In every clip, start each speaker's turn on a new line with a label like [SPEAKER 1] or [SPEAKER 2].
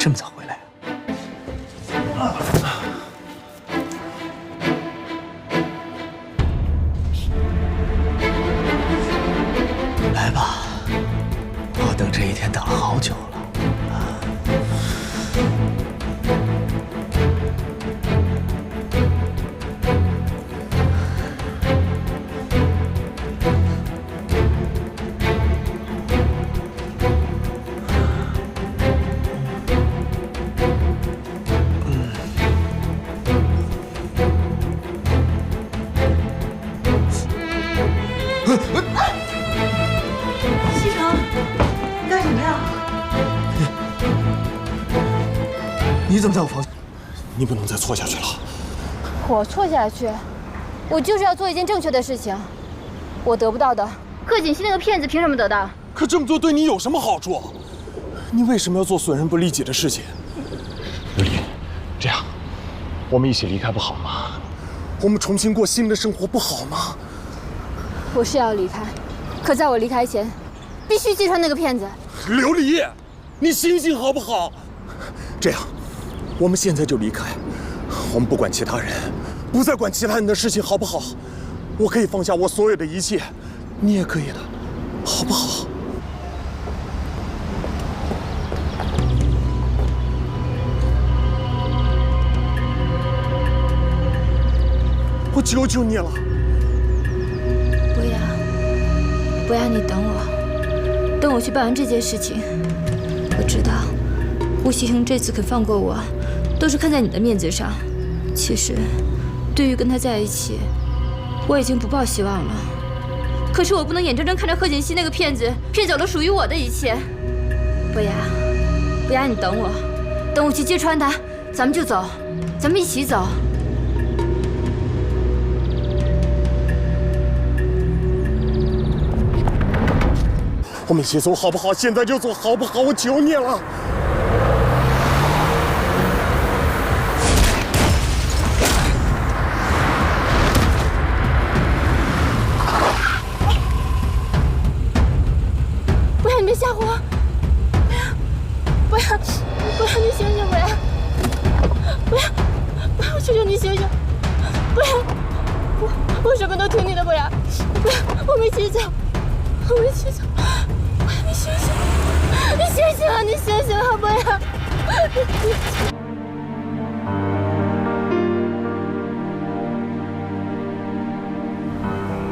[SPEAKER 1] 这么早回来啊？来吧，我等这一天等了好久了。
[SPEAKER 2] 西城，你干什么呀？
[SPEAKER 1] 你怎么在我房间？
[SPEAKER 3] 你不能再错下去了。
[SPEAKER 4] 我错下去，我就是要做一件正确的事情。我得不到的，贺锦熙那个骗子凭什么得到？
[SPEAKER 3] 可这么做对你有什么好处？你为什么要做损人不利己的事情？刘丽，这样，我们一起离开不好吗？我们重新过新的生活不好吗？
[SPEAKER 4] 我是要离开，可在我离开前，必须击穿那个骗子。
[SPEAKER 3] 刘丽，你醒醒好不好？这样，我们现在就离开，我们不管其他人，不再管其他人的事情，好不好？我可以放下我所有的一切，你也可以的，好不好？我求求你了。
[SPEAKER 4] 不要，你等我，等我去办完这件事情。我知道，吴锡恒这次肯放过我，都是看在你的面子上。其实，对于跟他在一起，我已经不抱希望了。可是我不能眼睁睁看着贺锦熙那个骗子骗走了属于我的一切。不要，你等我，等我去揭穿他，咱们就走，咱们一起走。
[SPEAKER 3] 我们一起走好不好？现在就走好不好？我求你了。
[SPEAKER 4] 不要，你别吓唬我！不要，你醒醒！不要，我求求你醒醒！不要，我什么都听你的！不要，我们一起走，我们一起走！ 你醒醒！你醒醒啊！你醒醒好不好？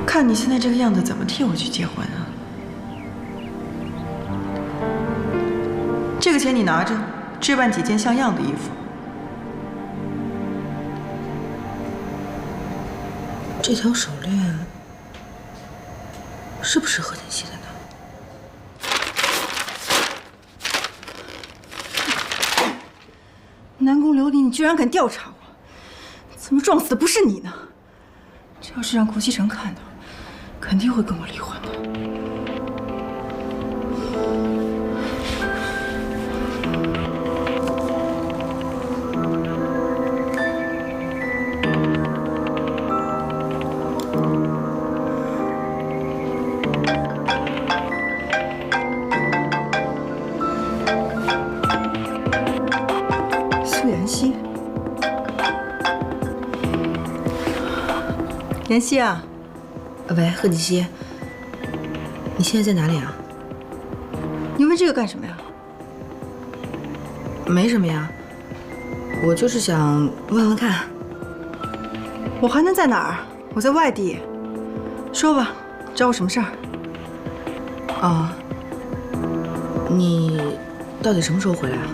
[SPEAKER 2] 看你现在这个样子，怎么替我去结婚啊？这个钱你拿着，置办几件像样的衣服。
[SPEAKER 5] 这条手链是不是贺锦熙的呢？
[SPEAKER 2] 南宫琉璃，你居然敢调查我！怎么撞死的不是你呢？这要是让顾西城看到，肯定会跟我离婚的。妍希啊，
[SPEAKER 5] 喂，贺锦熙，你现在在哪里啊？
[SPEAKER 2] 你问这个干什么呀？
[SPEAKER 5] 没什么呀，我就是想问问看。
[SPEAKER 2] 我还能在哪儿？我在外地。说吧，找我什么事儿？
[SPEAKER 5] 哦，你到底什么时候回来啊？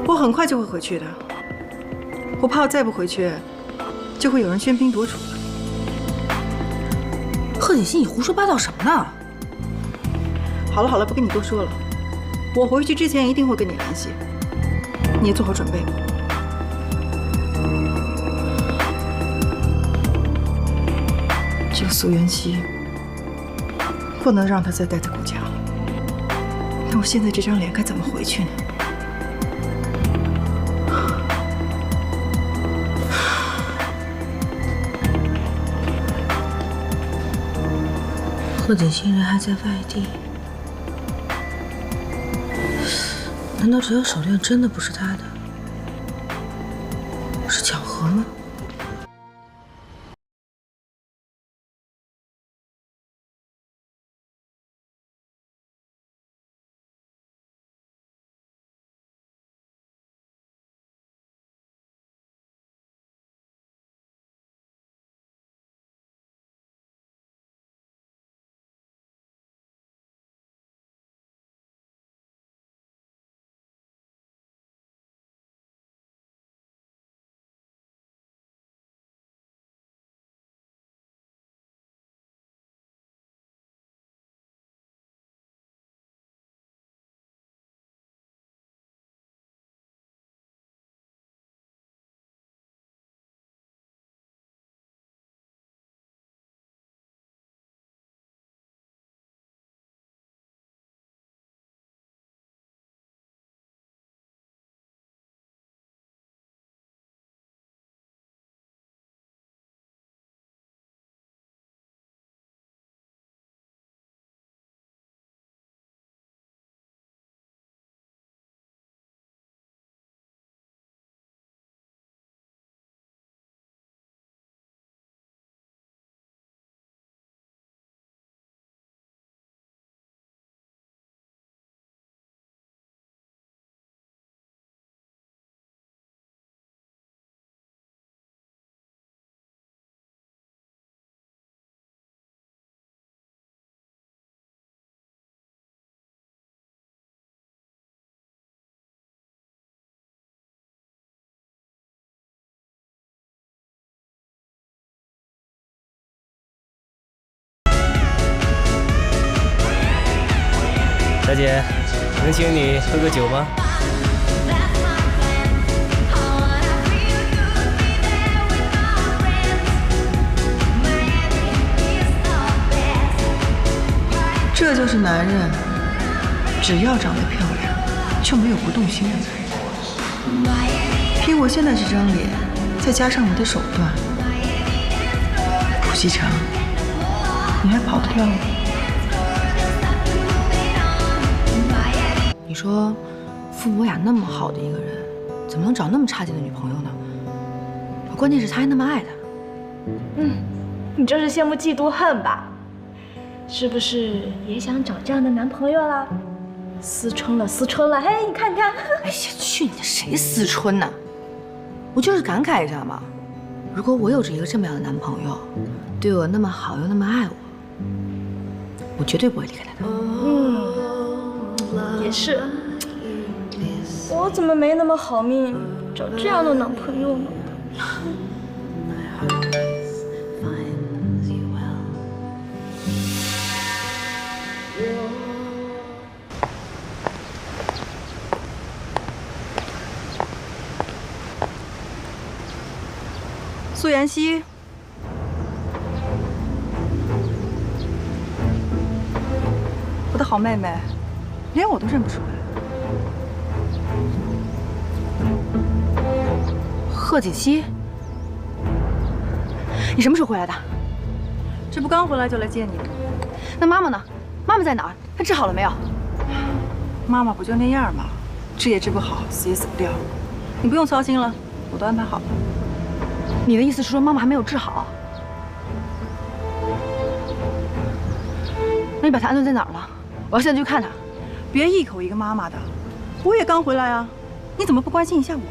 [SPEAKER 2] 我很快就会回去的。我怕我再不回去，就会有人喧宾夺主了。
[SPEAKER 5] 贺锦熙，你胡说八道什么呢？
[SPEAKER 2] 好了好了，不跟你多说了。我回去之前一定会跟你联系，你也做好准备。这个苏元熙，不能让他再待在顾家了。那我现在这张脸该怎么回去呢？
[SPEAKER 5] 贺锦熙人还在外地，难道这条手链真的不是他的？是巧合吗？
[SPEAKER 6] 小姐，能请你喝个酒吗？
[SPEAKER 2] 这就是男人，只要长得漂亮，就没有不动心的男人。凭我现在这张脸，再加上你的手段，蒲西城，你还跑得掉吗？
[SPEAKER 5] 你说，父母俩那么好的一个人，怎么能找那么差劲的女朋友呢？关键是他还那么爱他。
[SPEAKER 7] 你这是羡慕嫉妒恨吧？是不是也想找这样的男朋友啦？思春了，思春了！嘿，你看看。
[SPEAKER 5] 哎呀，去你的，谁思春呢？我就是感慨一下嘛。如果我有着一个这么样的男朋友，对我那么好又那么爱我，我绝对不会离开他的。
[SPEAKER 7] 也是，我怎么没那么好命，找这样的男朋友呢？
[SPEAKER 2] 苏妍希，我的好妹妹，连我都认不出来。
[SPEAKER 5] 贺锦熙，你什么时候回来的？
[SPEAKER 2] 这不刚回来就来接你。
[SPEAKER 5] 那妈妈呢？妈妈在哪儿？她治好了没有？
[SPEAKER 2] 妈妈不就那样吗？治也治不好，死也死不掉。你不用操心了，我都安排好了。
[SPEAKER 5] 你的意思是说妈妈还没有治好？那你把她安顿在哪儿了？我要现在就去看她。
[SPEAKER 2] 别一口一个妈妈的，我也刚回来啊，你怎么不关心一下我？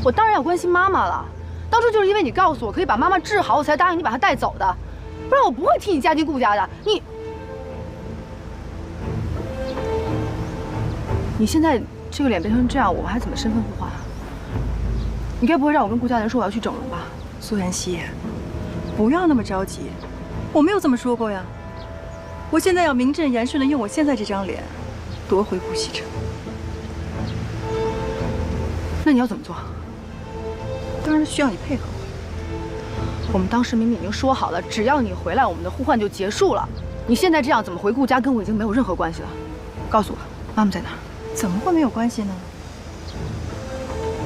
[SPEAKER 5] 我当然要关心妈妈了。当初就是因为你告诉我可以把妈妈治好，我才答应你把她带走的，不然我不会替你家进顾家的。你现在这个脸变成这样，我还怎么身份互换啊？你该不会让我跟顾家人说我要去整容吧？
[SPEAKER 2] 苏妍希，不要那么着急，我没有这么说过呀。我现在要名正言顺的用我现在这张脸夺回顾西城。
[SPEAKER 5] 那你要怎么做？
[SPEAKER 2] 当然需要你配合我。
[SPEAKER 5] 我们当时明明已经说好了，只要你回来，我们的互换就结束了。你现在这样怎么回顾家，跟我已经没有任何关系了。告诉我，妈妈在哪儿？
[SPEAKER 2] 怎么会没有关系呢？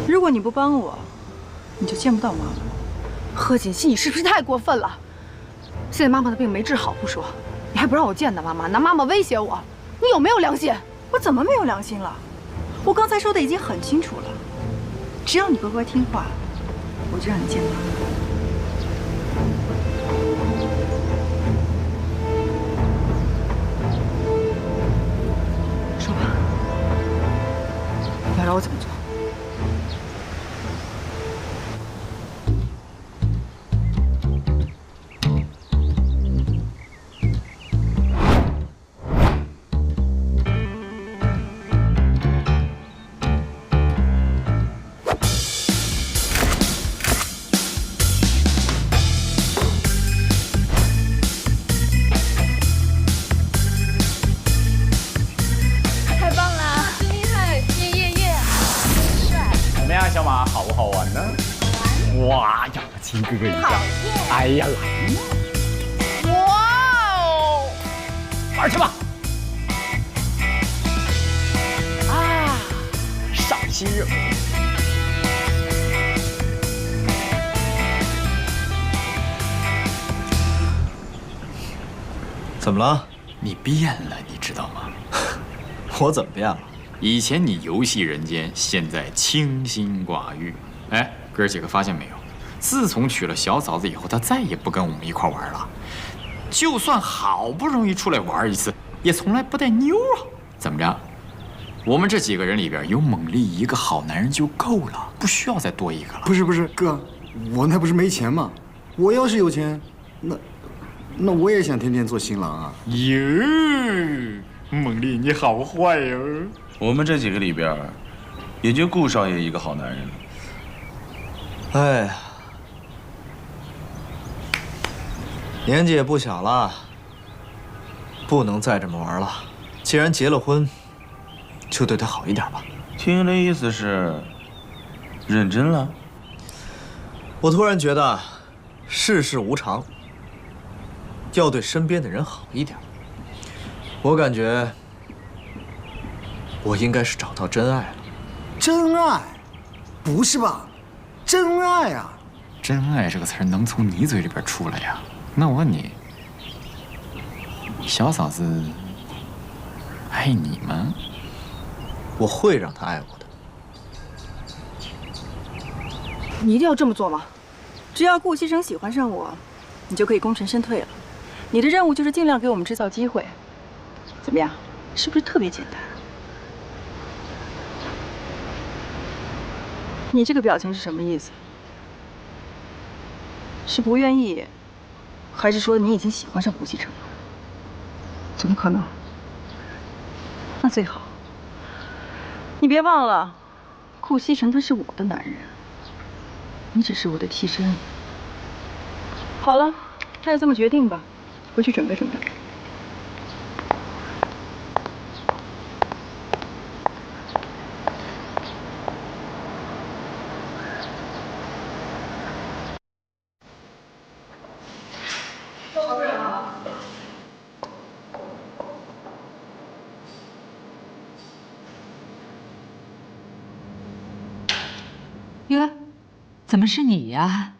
[SPEAKER 2] 如果你不帮我，你就见不到妈妈。
[SPEAKER 5] 贺锦熙，你是不是太过分了？现在妈妈的病没治好不说，你还不让我见她妈妈，拿妈妈威胁我，你有没有良心？
[SPEAKER 2] 我怎么没有良心了？我刚才说的已经很清楚了，只要你乖乖听话，我就让你见到。说吧，你要让我怎么做？
[SPEAKER 8] 小马好不好玩呢？哇呀，亲哥哥一样！哎呀，来嘛！哇哦，玩去吧！啊，赏心悦目。
[SPEAKER 1] 怎么了？
[SPEAKER 9] 你变了，你知道吗？
[SPEAKER 1] 我怎么变了？
[SPEAKER 9] 以前你游戏人间，现在清心寡欲。哎，哥几个发现没有？自从娶了小嫂子以后，他再也不跟我们一块玩了。就算好不容易出来玩一次，也从来不带妞啊。怎么着？我们这几个人里边有猛力一个好男人就够了，不需要再多一个了。
[SPEAKER 10] 不是，哥，我那不是没钱吗？我要是有钱，那我也想天天做新郎啊。
[SPEAKER 9] 哟，猛力你好坏哟！
[SPEAKER 11] 我们这几个里边，也就顾少爷一个好男人。
[SPEAKER 1] 哎呀，年纪也不小了，不能再这么玩了。既然结了婚，就对他好一点吧。
[SPEAKER 11] 听的意思是，认真了？
[SPEAKER 1] 我突然觉得，世事无常，要对身边的人好一点。我感觉，我应该是找到真爱了。
[SPEAKER 10] 真爱？不是吧？真爱啊！
[SPEAKER 9] 真爱这个词儿能从你嘴里边出来呀？那我问你，小嫂子爱你吗？
[SPEAKER 1] 我会让她爱我的。
[SPEAKER 2] 你一定要这么做吗？只要顾西城喜欢上我，你就可以功成身退了。你的任务就是尽量给我们制造机会。怎么样？是不是特别简单？你这个表情是什么意思？是不愿意，还是说你已经喜欢上顾西城了？怎么可能？那最好。你别忘了，顾西城他是我的男人，你只是我的替身。好了，那就这么决定吧，回去准备准备。
[SPEAKER 12] 哟，怎么是你呀？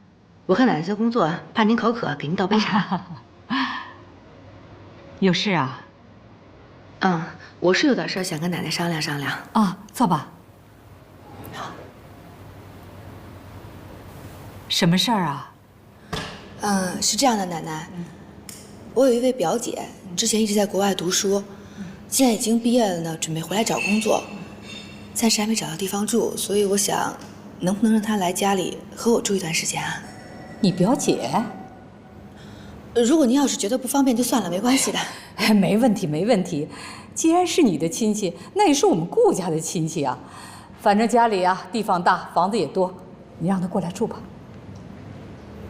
[SPEAKER 5] 我和奶奶在工作，怕您口渴，给您倒杯茶。
[SPEAKER 12] 有事啊？
[SPEAKER 5] 嗯，我是有点事想跟奶奶商量商量。
[SPEAKER 12] 啊，坐吧。
[SPEAKER 5] 好。
[SPEAKER 12] 什么事儿啊？
[SPEAKER 4] 是这样的，奶奶，我有一位表姐，之前一直在国外读书，现在已经毕业了呢，准备回来找工作，暂时还没找到地方住，所以我想，能不能让她来家里和我住一段时间啊？
[SPEAKER 12] 你表姐？
[SPEAKER 4] 如果您要是觉得不方便，就算了，没关系的。
[SPEAKER 12] 没问题，没问题。既然是你的亲戚，那也是我们顾家的亲戚啊。反正家里啊地方大，房子也多，你让她过来住吧。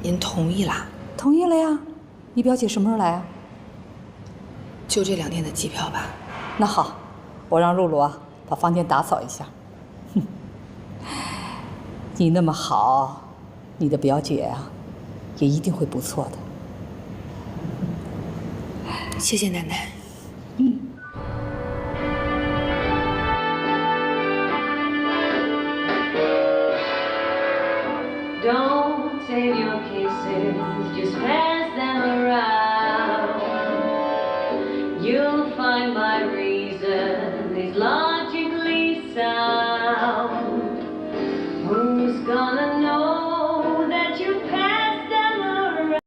[SPEAKER 4] 您同意啦？
[SPEAKER 12] 同意了呀。你表姐什么时候来啊？
[SPEAKER 4] 就这2天的机票吧。
[SPEAKER 12] 那好，我让露露啊把房间打扫一下。哼，你那么好，你的表姐啊也一定会不错的。
[SPEAKER 4] 谢谢奶奶。
[SPEAKER 13] Don't save your kisses, just pass them around. You'll find my reason is gonna know that you passed them around.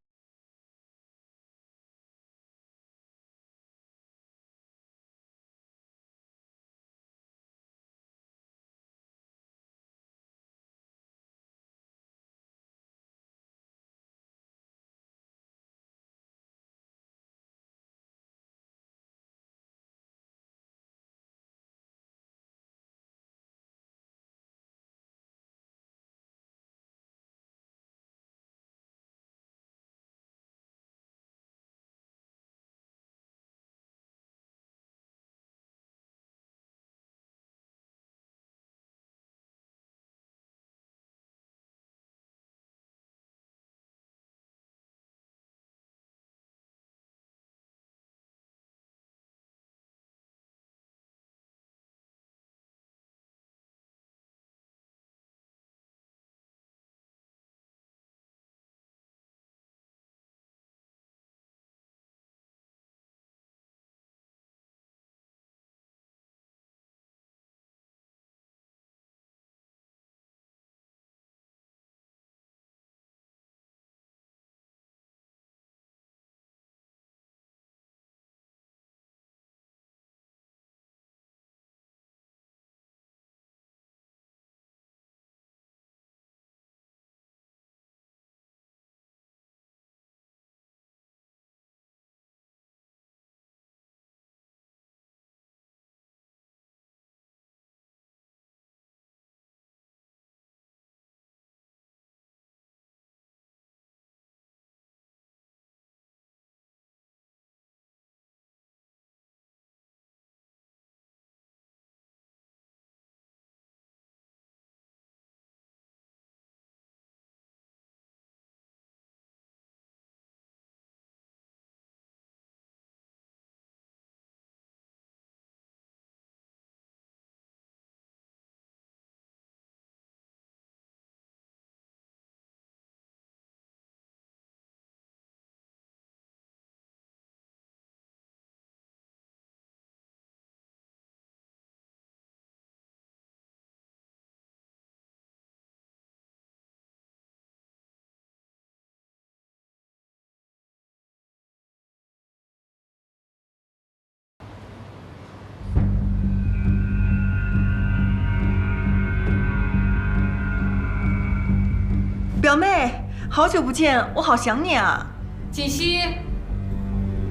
[SPEAKER 2] 表妹，好久不见，我好想你啊！
[SPEAKER 12] 锦溪，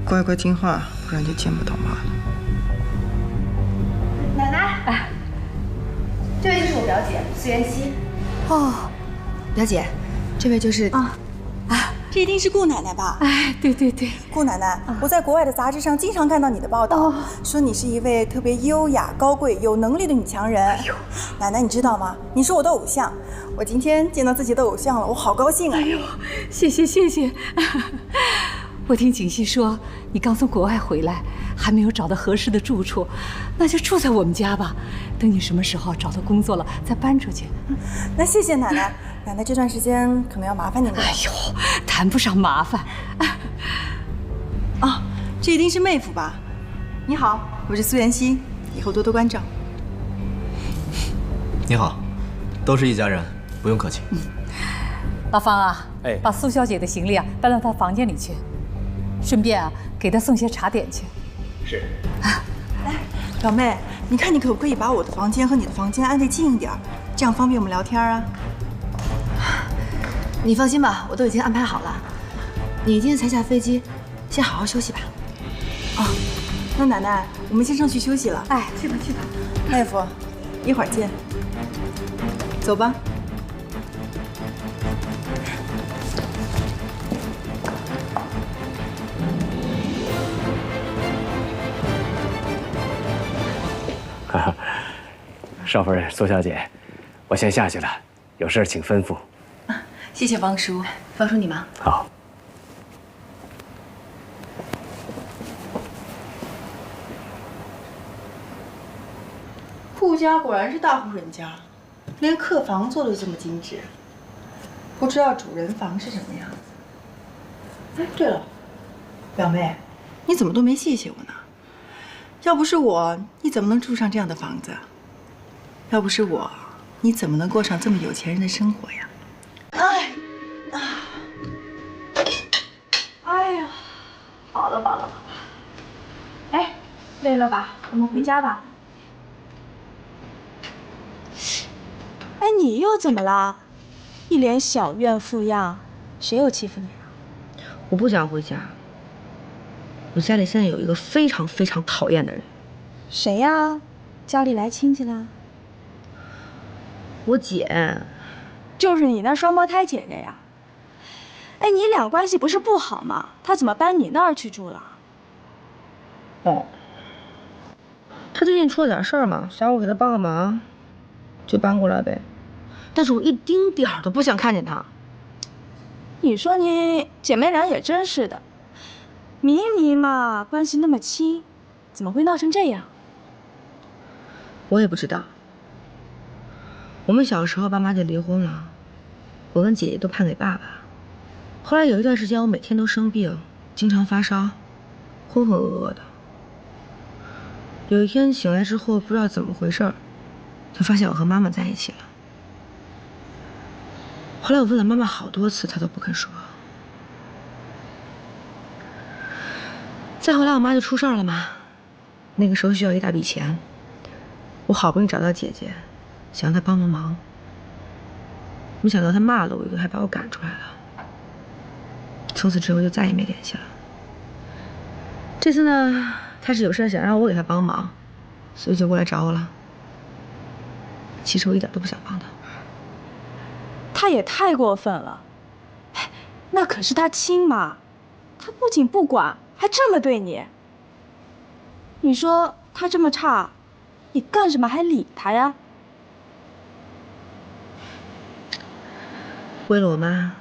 [SPEAKER 2] 乖乖听话，不然就见不到妈了。
[SPEAKER 5] 奶奶，这位就是我表姐苏妍希。
[SPEAKER 2] 哦，
[SPEAKER 5] 表姐，这位就是
[SPEAKER 14] 这一定是顾奶奶吧？
[SPEAKER 12] 哎，对对对，
[SPEAKER 14] 顾奶奶，我在国外的杂志上经常看到你的报道，说你是一位特别优雅、高贵、有能力的女强人。哎呦，奶奶，你知道吗？你是我的偶像，我今天见到自己的偶像了，我好高兴啊！
[SPEAKER 12] 哎呦，谢谢谢谢。我听锦溪说，你刚从国外回来，还没有找到合适的住处，那就住在我们家吧。等你什么时候找到工作了，再搬出去。
[SPEAKER 14] 那谢谢奶奶。奶奶这段时间可能要麻烦您了。
[SPEAKER 12] 哎呦，谈不上麻烦。
[SPEAKER 14] 啊，这一定是妹夫吧？你好，我是苏妍希，以后多多关照。
[SPEAKER 1] 你好，都是一家人，不用客气。
[SPEAKER 12] 老方啊，
[SPEAKER 8] 哎，
[SPEAKER 12] 把苏小姐的行李啊搬到她房间里去，顺便啊给她送些茶点去。
[SPEAKER 8] 是。
[SPEAKER 14] 哎，表妹，你看你可不可以把我的房间和你的房间挨得近一点，这样方便我们聊天啊？
[SPEAKER 5] 你放心吧，我都已经安排好了。你今天才下飞机，先好好休息吧。
[SPEAKER 14] 哦，那奶奶，我们先上去休息了。
[SPEAKER 12] 哎，去吧去吧。
[SPEAKER 14] 妹夫，一会儿见。走吧。
[SPEAKER 6] 哈哈，少夫人、苏小姐，我先下去了，有事请吩咐。
[SPEAKER 5] 谢谢方叔，方叔你忙。
[SPEAKER 6] 好。
[SPEAKER 14] 顾家果然是大户人家，连客房做的这么精致。不知道主人房是什么样子。哎，对了，表妹，你怎么都没谢谢我呢？要不是我，你怎么能住上这样的房子？要不是我，
[SPEAKER 2] 你怎么能过上这么有钱人的生活呀？
[SPEAKER 7] 哎呀，饱了。哎，累了吧？我们回家吧。哎，你又怎么了？一脸小怨妇样，谁有欺负你啊？
[SPEAKER 5] 我不想回家。我家里现在有一个非常非常讨厌的人。
[SPEAKER 7] 谁呀？家里来亲戚啦？
[SPEAKER 5] 我姐。
[SPEAKER 7] 就是你那双胞胎姐姐呀。哎，你俩关系不是不好吗？她怎么搬你那儿去住了？
[SPEAKER 5] 哦，她最近出了点事儿嘛，想我给她帮个忙，就搬过来呗。但是我一丁点儿都不想看见她。
[SPEAKER 7] 你说你姐妹俩也真是的，明明嘛关系那么亲，怎么会闹成这样？
[SPEAKER 5] 我也不知道。我们小时候爸妈就离婚了，我跟姐姐都判给爸爸。后来有一段时间我每天都生病，经常发烧，浑浑噩噩的。有一天醒来之后不知道怎么回事，就发现我和妈妈在一起了。后来我问了妈妈好多次，她都不肯说。再后来我妈就出事了嘛，那个时候需要一大笔钱，我好不容易找到姐姐，想让她帮忙，没想到她骂了我一顿，还把我赶出来了。从此之后就再也没联系了。这次呢，她是有事想让我给她帮忙，所以就过来找我了。其实我一点都不想帮她。
[SPEAKER 7] 他也太过分了，那可是他亲妈，他不仅不管，还这么对你。你说他这么差，你干什么还理他呀？
[SPEAKER 5] 为了我妈。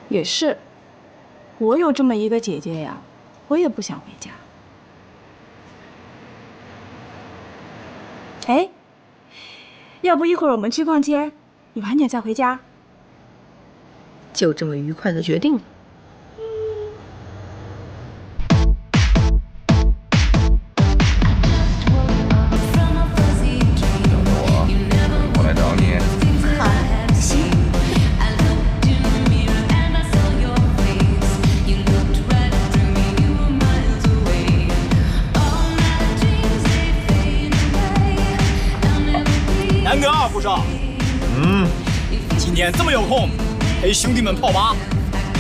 [SPEAKER 7] 也是，我有这么一个姐姐呀，我也不想回家。哎。要不一会儿我们去逛街，你晚点再回家。
[SPEAKER 5] 就这么愉快的决定了。
[SPEAKER 11] 我来找你。
[SPEAKER 8] 南哥啊，顾少，今天这么有空，陪兄弟们泡吧。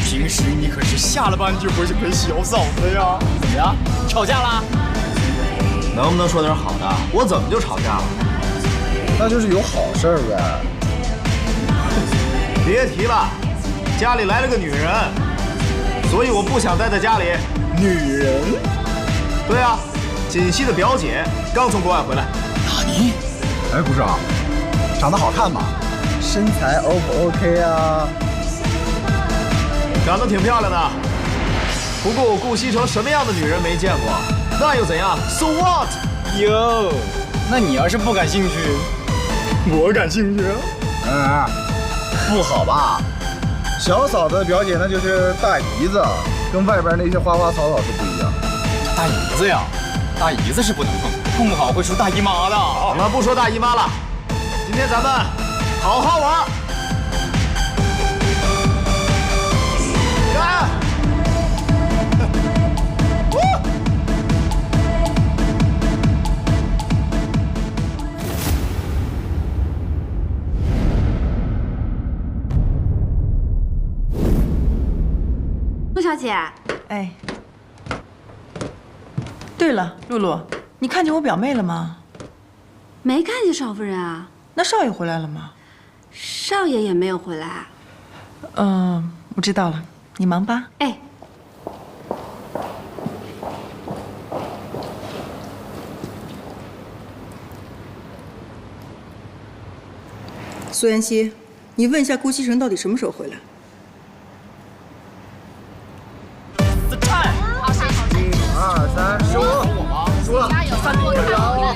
[SPEAKER 8] 平时你可是下了班就回去陪小嫂子呀。怎么样，吵架啦？
[SPEAKER 1] 能不能说点好的？我怎么就吵架了？
[SPEAKER 10] 那就是有好事儿呗。
[SPEAKER 1] 别提了，家里来了个女人，所以我不想待在家里。
[SPEAKER 10] 女人？
[SPEAKER 1] 对啊，锦溪的表姐刚从国外回来。
[SPEAKER 10] 纳尼？哎，顾少，长得好看吗？身材 O 不 OK 啊？
[SPEAKER 1] 长得挺漂亮的，不过我顾西城什么样的女人没见过？那又怎样 ？So what？
[SPEAKER 8] 哟，那你要是不感兴趣，我感兴趣。
[SPEAKER 10] 不好吧？小嫂子的表姐那就是大姨子，跟外边那些花花草草是不一样。
[SPEAKER 8] 大姨子呀，大姨子是不能碰，碰不好会出大姨妈的。
[SPEAKER 1] 好了，不说大姨妈了，今天咱们好好玩。干！
[SPEAKER 15] 陆小姐，
[SPEAKER 2] 哎，对了，露露，你看见我表妹了吗？
[SPEAKER 15] 没看见少夫人啊。
[SPEAKER 2] 那少爷回来了吗？
[SPEAKER 15] 少爷也没有回来。
[SPEAKER 2] 我知道了，你忙吧。
[SPEAKER 15] 哎。
[SPEAKER 2] 苏妍希，你问一下顾西城到底什么时候回来？2、
[SPEAKER 10] 3，输了，3比1了。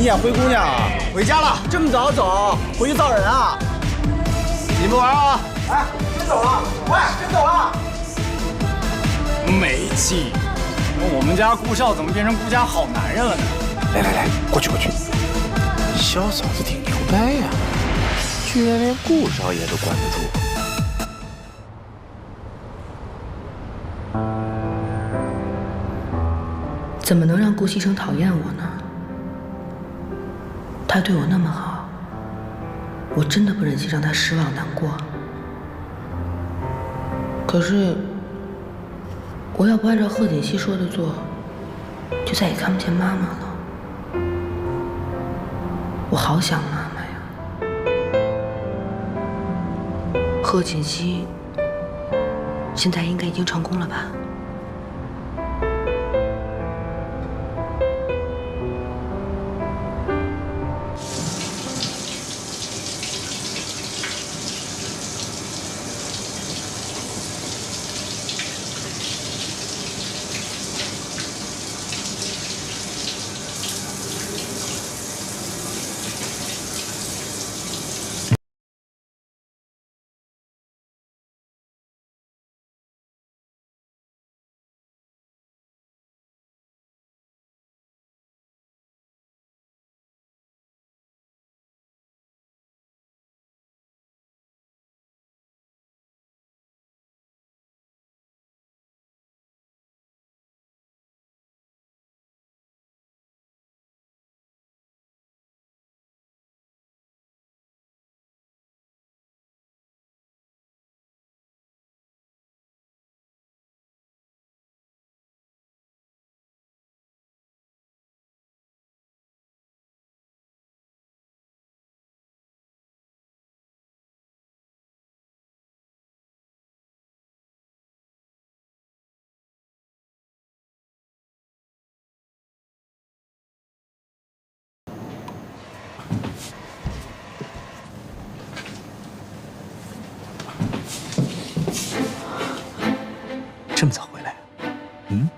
[SPEAKER 10] 你也灰姑娘啊？
[SPEAKER 1] 回家了，
[SPEAKER 10] 这么早走，回去造人啊？
[SPEAKER 1] 你们玩啊！
[SPEAKER 10] 哎，真走了！喂，真走了！
[SPEAKER 8] 没劲！我们家顾少怎么变成顾家好男人了呢？
[SPEAKER 3] 来，过去。
[SPEAKER 11] 小嫂子挺牛掰呀，居然连顾少爷都管得住。
[SPEAKER 5] 怎么能让顾西城讨厌我呢？他对我那么好，我真的不忍心让他失望难过。可是，我要不按照贺锦熙说的做，就再也看不见妈妈了。我好想妈妈呀！贺锦熙现在应该已经成功了吧？
[SPEAKER 1] 这么早回来啊？嗯？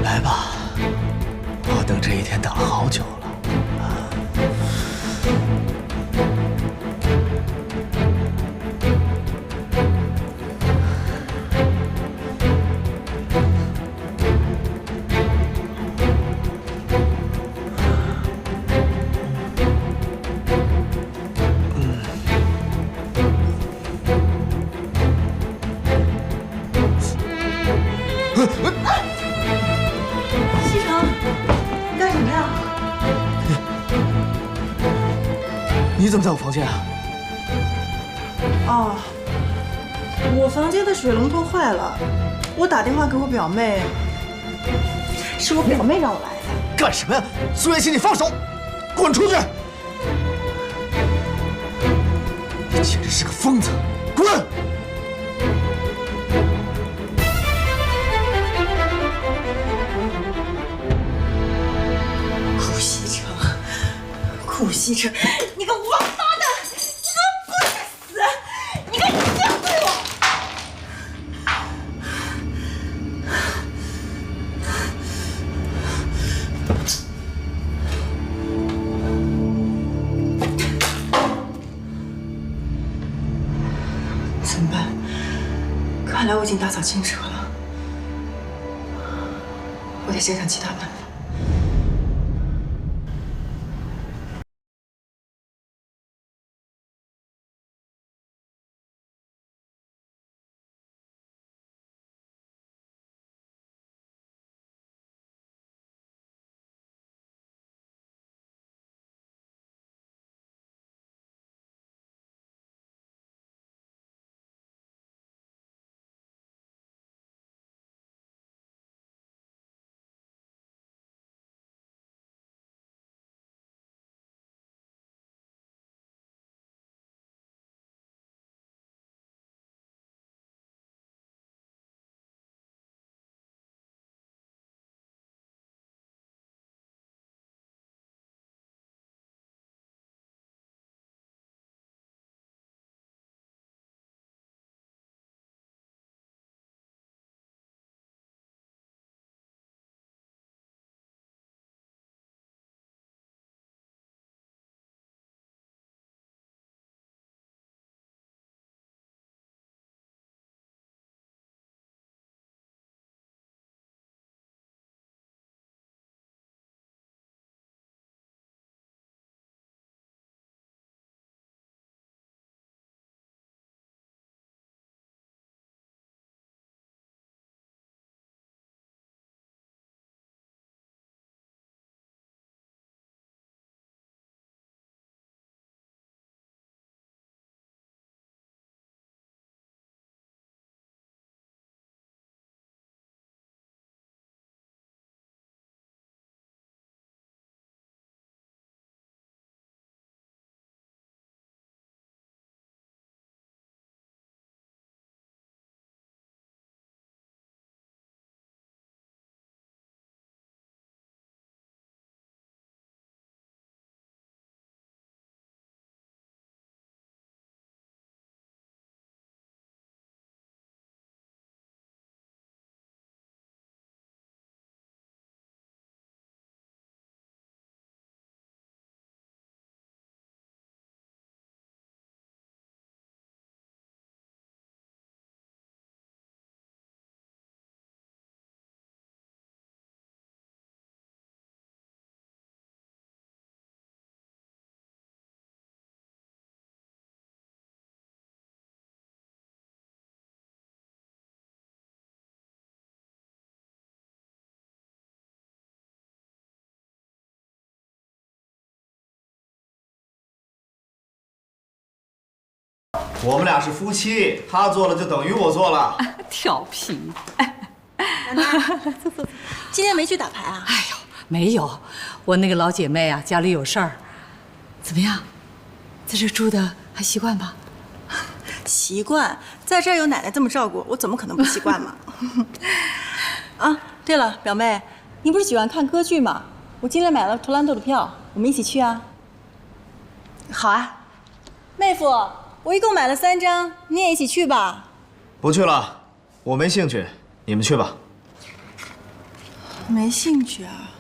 [SPEAKER 1] 来吧，我等这一天等了好久了。
[SPEAKER 2] 西城，你干什么呀？
[SPEAKER 1] 你怎么在我房间啊？
[SPEAKER 2] 哦，我房间的水龙头坏了，我打电话给我表妹，是我表妹让我来的。
[SPEAKER 1] 干什么呀？苏月心，你放手！滚出去！你简直是个疯子！滚！
[SPEAKER 2] 顾西城，你个王八蛋！你给我滚去死！你敢这样对我！怎么办？看来我已经打草惊蛇了，我得想想其他办法。
[SPEAKER 1] 我们俩是夫妻，他做了就等于我做了。
[SPEAKER 12] 调皮。
[SPEAKER 2] 奶奶，坐坐。今天没去打牌啊？
[SPEAKER 12] 哎呦，没有，我那个老姐妹啊，家里有事儿。怎么样，在这住的还习惯吧？
[SPEAKER 2] 习惯，在这儿有奶奶这么照顾，我怎么可能不习惯嘛？啊，对了，表妹，你不是喜欢看歌剧吗？我今天买了图兰朵的票，我们一起去啊。
[SPEAKER 5] 好啊，
[SPEAKER 2] 妹夫，我一共买了3张，你也一起去吧。
[SPEAKER 1] 不去了，我没兴趣，你们去吧。
[SPEAKER 2] 没兴趣啊？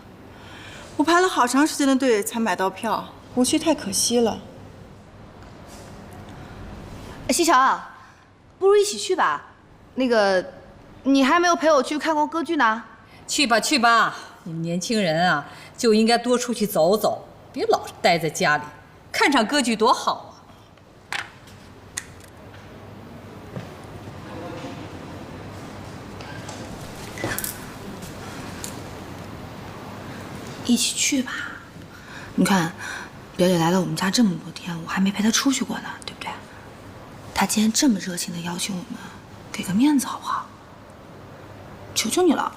[SPEAKER 2] 我排了好长时间的队才买到票，不去太可惜了。
[SPEAKER 5] 西城，不如一起去吧。那个，你还没有陪我去看过歌剧呢。
[SPEAKER 12] 去吧去吧，你们年轻人啊，就应该多出去走走，别老是待在家里。看场歌剧多好啊！
[SPEAKER 5] 一起去吧。你看，表姐来了我们家这么多天，我还没陪她出去过呢，对不对？她今天这么热情的邀请我们，给个面子好不好？求求你了。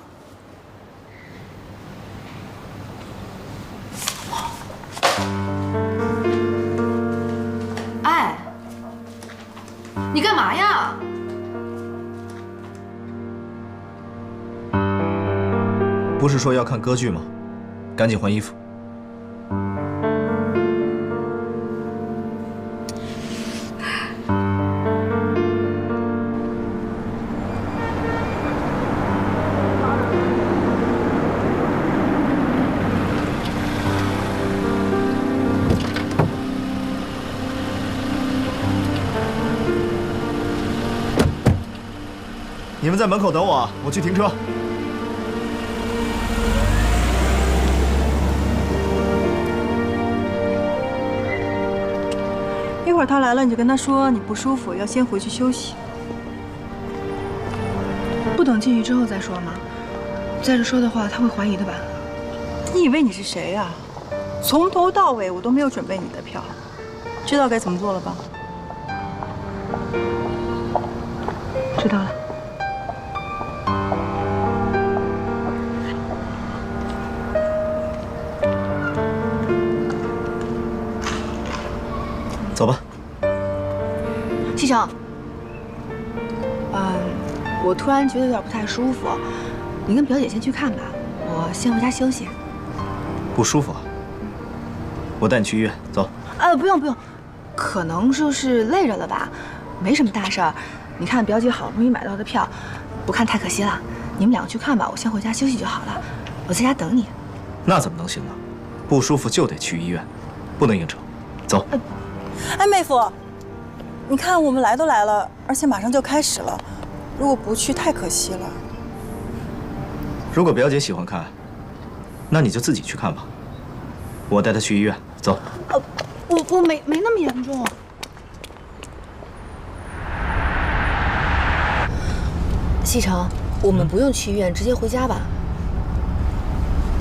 [SPEAKER 5] 哎，你干嘛呀？
[SPEAKER 1] 不是说要看歌剧吗？赶紧换衣服。你们在门口等我，我去停车。
[SPEAKER 2] 一会儿他来了，你就跟他说你不舒服，要先回去休息。
[SPEAKER 5] 不等进去之后再说吗？再这说的话，他会怀疑的吧？
[SPEAKER 2] 你以为你是谁呀？从头到尾我都没有准备你的票，知道该怎么做了吧？
[SPEAKER 5] 知道了。
[SPEAKER 1] 走吧。
[SPEAKER 5] 西城，我突然觉得有点不太舒服，你跟表姐先去看吧，我先回家休息。
[SPEAKER 1] 不舒服啊？我带你去医院，走。
[SPEAKER 5] 不用不用，可能就是累着了吧，没什么大事儿。你看表姐好不容易买到的票，不看太可惜了。你们两个去看吧，我先回家休息就好了，我在家等你。
[SPEAKER 1] 那怎么能行呢？不舒服就得去医院，不能硬撑。走。
[SPEAKER 2] 哎，妹夫，你看我们来都来了，而且马上就开始了，如果不去太可惜了。
[SPEAKER 1] 如果表姐喜欢看，那你就自己去看吧。我带她去医院，走。
[SPEAKER 5] 我没那么严重。西城，我们不用去医院，直接回家吧。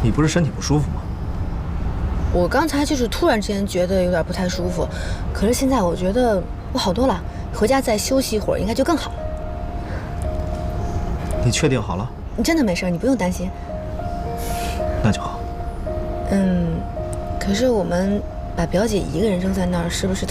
[SPEAKER 1] 你不是身体不舒服吗？
[SPEAKER 5] 我刚才就是突然之间觉得有点不太舒服，可是现在我觉得我好多了，回家再休息一会儿应该就更好了。
[SPEAKER 1] 你确定好了？
[SPEAKER 5] 你真的没事，你不用担心。
[SPEAKER 1] 那就好。
[SPEAKER 5] 可是我们把表姐一个人扔在那儿，是不是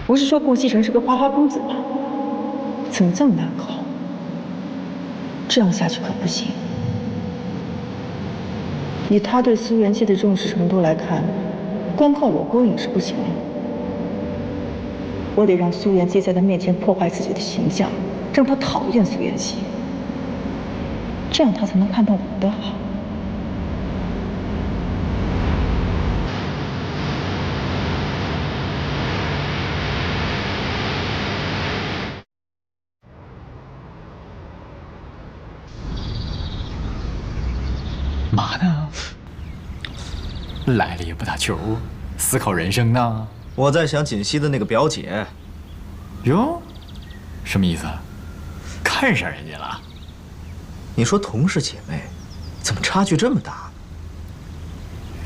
[SPEAKER 14] 不是说顾西城是个花花公子吗？怎么这么难搞？这样下去可不行。以他对苏元熙的重视程度来看，光靠我勾引是不行的。我得让苏元熙在他面前破坏自己的形象，让他讨厌苏元熙，这样他才能看到我的好。
[SPEAKER 9] 嘛呢？来了也不打球，思考人生呢？
[SPEAKER 1] 我在想锦溪的那个表姐。
[SPEAKER 9] 哟，什么意思？看上人家了？
[SPEAKER 1] 你说同是姐妹，怎么差距这么大？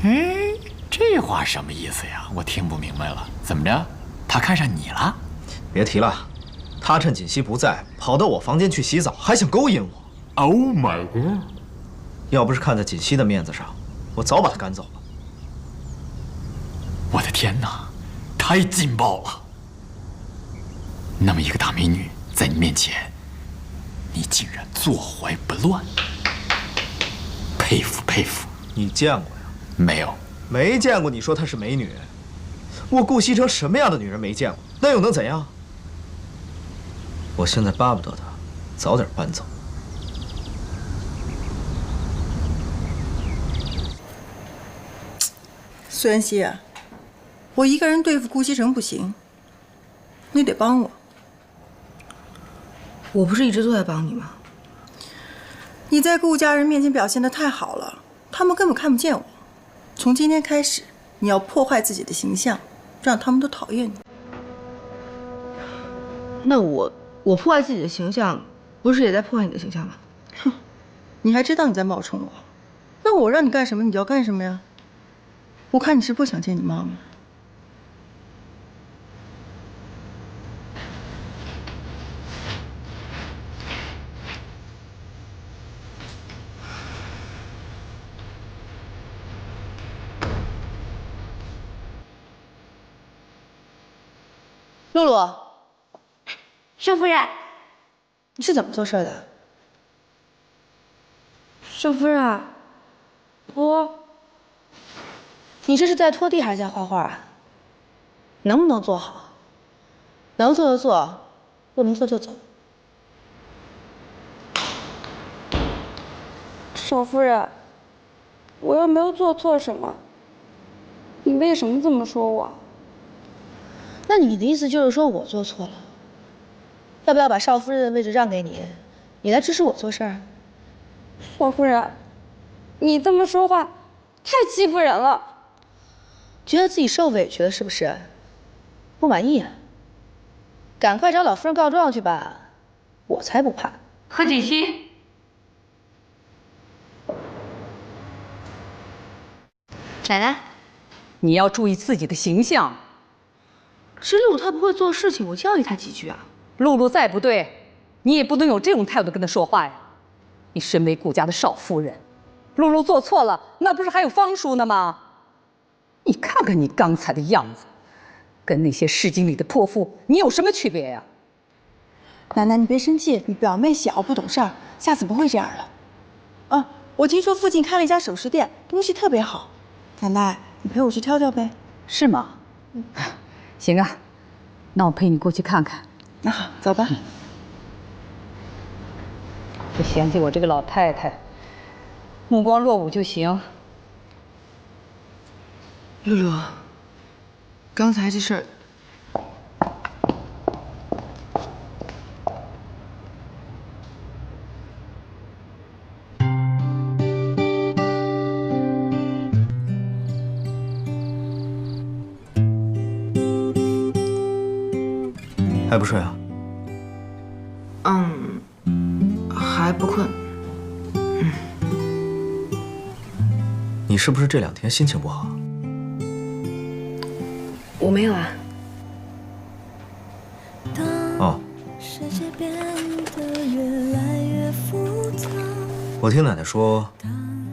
[SPEAKER 9] 哎，这话什么意思呀？我听不明白了。怎么着？她看上你了？
[SPEAKER 1] 别提了，她趁锦溪不在，跑到我房间去洗澡，还想勾引我。
[SPEAKER 9] Oh my god！
[SPEAKER 1] 要不是看在锦溪的面子上，我早把她赶走了。
[SPEAKER 9] 我的天哪，太劲爆了！那么一个大美女在你面前，你竟然坐怀不乱，佩服佩服！
[SPEAKER 1] 你见过呀？
[SPEAKER 9] 没有，
[SPEAKER 1] 没见过。你说她是美女，我顾西城什么样的女人没见过？那又能怎样？我现在巴不得她早点搬走。
[SPEAKER 2] 苏元熙，我一个人对付顾西城不行，你得帮我。
[SPEAKER 5] 我不是一直都在帮你吗？
[SPEAKER 2] 你在顾家人面前表现得太好了，他们根本看不见我。从今天开始，你要破坏自己的形象，让他们都讨厌你。
[SPEAKER 5] 那我破坏自己的形象，不是也在破坏你的形象吗？
[SPEAKER 2] 哼，你还知道你在冒充我？那我让你干什么，你就要干什么呀？我看你是不想见你妈妈。
[SPEAKER 5] 露露，
[SPEAKER 15] 少夫人，
[SPEAKER 2] 你是怎么做事的？
[SPEAKER 15] 少夫人，
[SPEAKER 5] 你这是在拖地还是在画画啊？能不能做好？能做就做，不能做就走。
[SPEAKER 15] 少夫人，我又没有做错什么，你为什么这么说我？
[SPEAKER 5] 那你的意思就是说我做错了？要不要把少夫人的位置让给你，你来支持我做事儿？
[SPEAKER 15] 少夫人，你这么说话太欺负人了。
[SPEAKER 5] 觉得自己受委屈了是不是？不满意啊？赶快找老夫人告状去吧，我才不怕。
[SPEAKER 15] 何锦溪，
[SPEAKER 5] 奶奶，
[SPEAKER 12] 你要注意自己的形象。
[SPEAKER 5] 这露露她不会做事情，我教育她几句啊。
[SPEAKER 12] 露露再不对，你也不能有这种态度跟她说话呀。你身为顾家的少夫人，露露做错了，那不是还有方叔呢吗？你看看你刚才的样子，跟那些市井里的泼妇，你有什么区别呀？
[SPEAKER 2] 奶奶，你别生气，你表妹小不懂事儿，下次不会这样了。啊，我听说附近开了一家首饰店，东西特别好。奶奶，你陪我去挑挑呗。
[SPEAKER 12] 是吗？行啊，那我陪你过去看看。
[SPEAKER 2] 那好，走吧。
[SPEAKER 12] 别嫌弃我这个老太太，目光落伍就行。
[SPEAKER 2] 露露，刚才这事儿，
[SPEAKER 1] 还不睡啊？
[SPEAKER 5] 还不困。
[SPEAKER 1] 你是不是这2天心情不好？
[SPEAKER 5] 我没有啊。
[SPEAKER 1] 哦。我听奶奶说，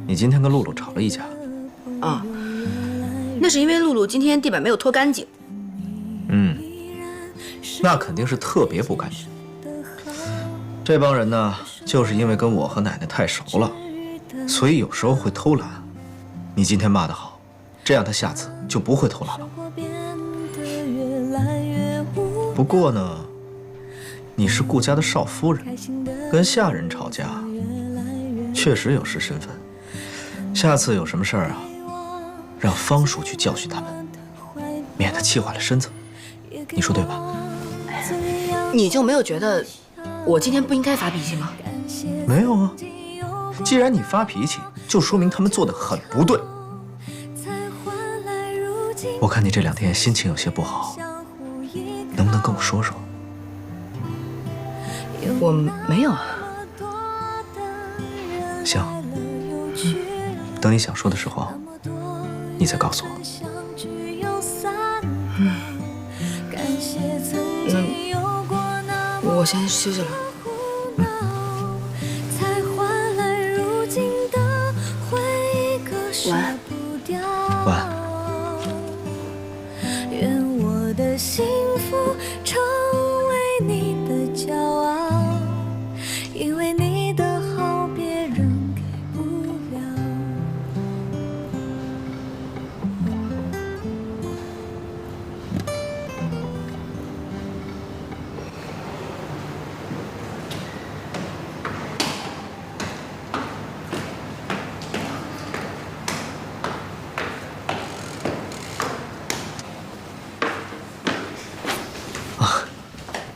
[SPEAKER 1] 你今天跟露露吵了一架。
[SPEAKER 5] 啊，那是因为露露今天地板没有拖干净。
[SPEAKER 1] 那肯定是特别不甘心。这帮人呢，就是因为跟我和奶奶太熟了，所以有时候会偷懒。你今天骂得好，这样他下次就不会偷懒了。不过呢，你是顾家的少夫人，跟下人吵架，确实有失身份。下次有什么事儿啊，让方叔去教训他们，免得气坏了身子。你说对吧？
[SPEAKER 5] 你就没有觉得我今天不应该发脾气吗？
[SPEAKER 1] 没有啊，既然你发脾气，就说明他们做的很不对。我看你这2天心情有些不好，能不能跟我说说？
[SPEAKER 5] 我没有啊。
[SPEAKER 1] 行，等你想说的时候，你再告诉我。
[SPEAKER 5] 我先休息了。晚安。
[SPEAKER 1] 晚安。
[SPEAKER 16] 愿我的幸福成为你的骄傲，因为你的好别人给不了。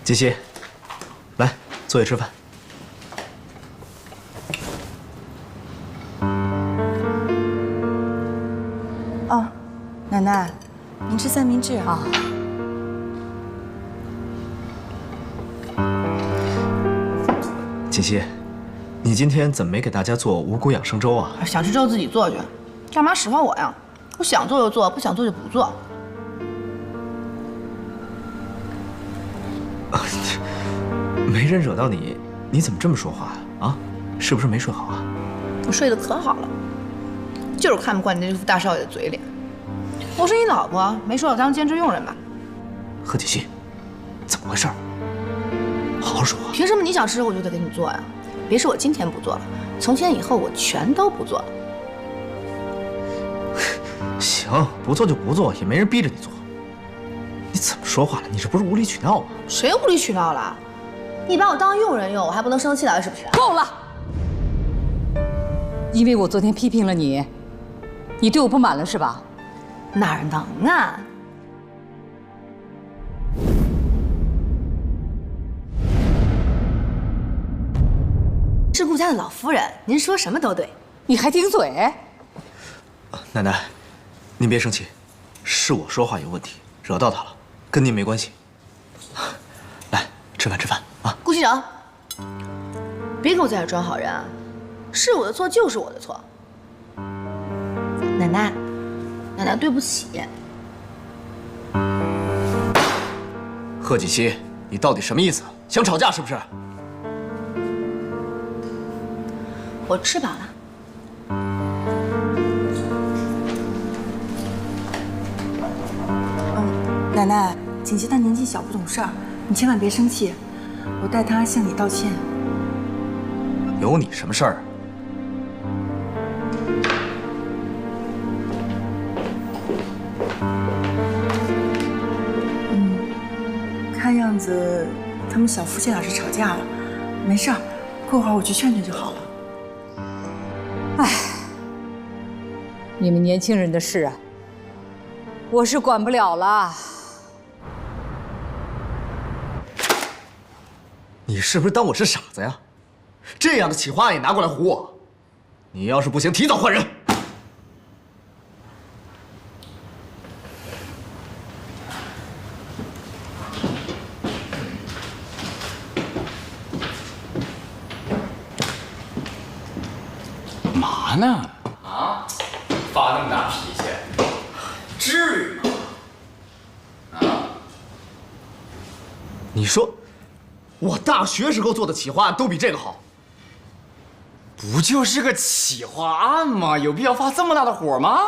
[SPEAKER 1] 锦溪，来坐下吃饭。
[SPEAKER 2] 哦，奶奶，您吃三明治啊？
[SPEAKER 1] 锦溪，你今天怎么没给大家做五谷养生粥啊？
[SPEAKER 5] 想吃粥自己做去，干嘛使唤我呀？我想做就做，不想做就不做。
[SPEAKER 1] 没人惹到你，你怎么这么说话呀？啊，是不是没睡好啊？
[SPEAKER 5] 我睡得可好了，就是看不惯你这副大少爷的嘴脸。我是你老婆，没说我当兼职佣人吧？
[SPEAKER 1] 贺锦溪，怎么回事？好好说话。
[SPEAKER 5] 凭什么你想吃我就得给你做呀？别说我今天不做了，从今天以后我全都不做了。
[SPEAKER 1] 行，不做就不做，也没人逼着你做。你怎么说话了？你这不是无理取闹吗？
[SPEAKER 5] 谁无理取闹了？你把我当佣人用，我还不能生气了是不是？
[SPEAKER 12] 够了！因为我昨天批评了你，你对我不满了是吧？
[SPEAKER 5] 哪能啊！是顾家的老夫人，您说什么都对。
[SPEAKER 12] 你还顶嘴？
[SPEAKER 1] 奶奶，您别生气，是我说话有问题，惹到他了，跟您没关系。来，吃饭吃饭啊！
[SPEAKER 5] 顾西城，别给我在这装好人啊！是我的错就是我的错。奶奶，奶奶对不起。
[SPEAKER 1] 贺锦溪，你到底什么意思？想吵架是不是？
[SPEAKER 5] 我吃饱了。
[SPEAKER 2] 奶奶，锦溪她年纪小不懂事儿，你千万别生气，我代她向你道歉。
[SPEAKER 1] 有你什么事儿？
[SPEAKER 2] 看样子他们小夫妻俩是吵架了，没事儿，过会儿我去劝劝就好了。
[SPEAKER 12] 唉，你们年轻人的事啊，我是管不了了。
[SPEAKER 1] 你是不是当我是傻子呀？这样的企划案也拿过来唬我？你要是不行，提早换人。
[SPEAKER 9] 嘛呢？啊？发那么大脾气，至于吗？啊？
[SPEAKER 1] 你说，我大学时候做的企划案都比这个好。
[SPEAKER 9] 不就是个企划案吗？有必要发这么大的火吗？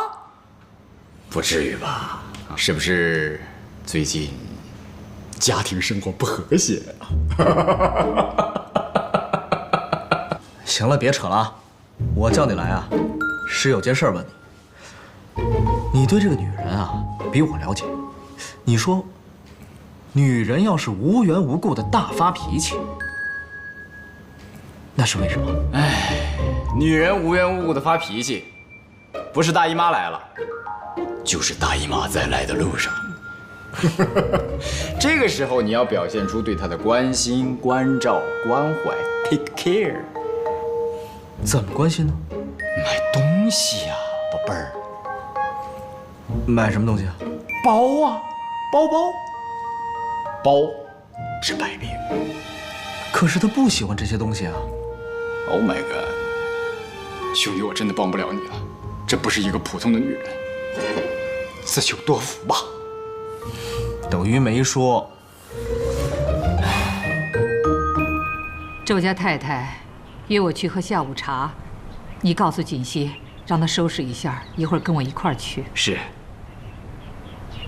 [SPEAKER 9] 不至于吧？是不是最近
[SPEAKER 8] 家庭生活不和谐啊。
[SPEAKER 1] 行了，别扯了啊！我叫你来啊，是有件事问你。你对这个女人啊，比我了解。你说，女人要是无缘无故的大发脾气，那是为什么？
[SPEAKER 8] 哎，女人无缘无故的发脾气，不是大姨妈来了，就是大姨妈在来的路上。这个时候你要表现出对她的关心、关照、关怀 ，take care。
[SPEAKER 1] 怎么关心呢？
[SPEAKER 8] 买东西呀，宝贝儿。
[SPEAKER 1] 买什么东西啊？
[SPEAKER 8] 包啊，包。包治百病。
[SPEAKER 1] 可是她不喜欢这些东西啊。
[SPEAKER 8] Oh my god， 兄弟，我真的帮不了你了。这不是一个普通的女人，自求多福吧。
[SPEAKER 1] 等于没说。
[SPEAKER 12] 周家太太约我去喝下午茶，你告诉锦溪，让她收拾一下，一会儿跟我一块儿去。
[SPEAKER 6] 是。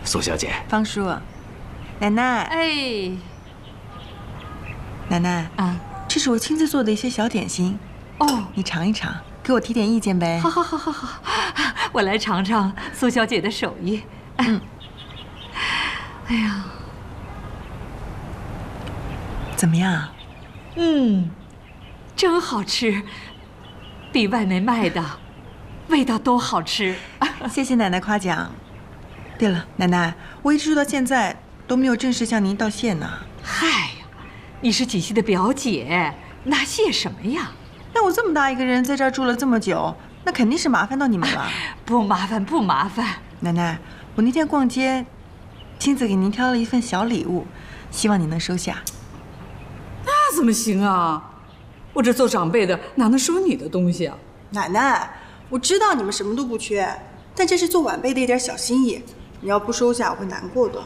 [SPEAKER 6] 苏小姐，
[SPEAKER 2] 方叔，奶奶，
[SPEAKER 12] 哎，
[SPEAKER 2] 奶奶啊，这是我亲自做的一些小点心，哦，你尝一尝，给我提点意见呗。
[SPEAKER 12] 好，我来尝尝苏小姐的手艺。嗯，哎呀，
[SPEAKER 2] 怎么样？
[SPEAKER 12] 真好吃，比外面卖的味道都好吃。
[SPEAKER 2] 谢谢奶奶夸奖。对了，奶奶，我一直住到现在都没有正式向您道谢呢。
[SPEAKER 12] 嗨呀，你是锦溪的表姐，那谢什么呀？
[SPEAKER 2] 那我这么大一个人在这儿住了这么久，那肯定是麻烦到你们了。
[SPEAKER 12] 不麻烦。
[SPEAKER 2] 奶奶，我那天逛街，亲自给您挑了一份小礼物，希望你能收下。
[SPEAKER 12] 那怎么行啊？我这做长辈的哪能收你的东西啊？
[SPEAKER 14] 奶奶，我知道你们什么都不缺，但这是做晚辈的一点小心意，你要不收下，我会难过的。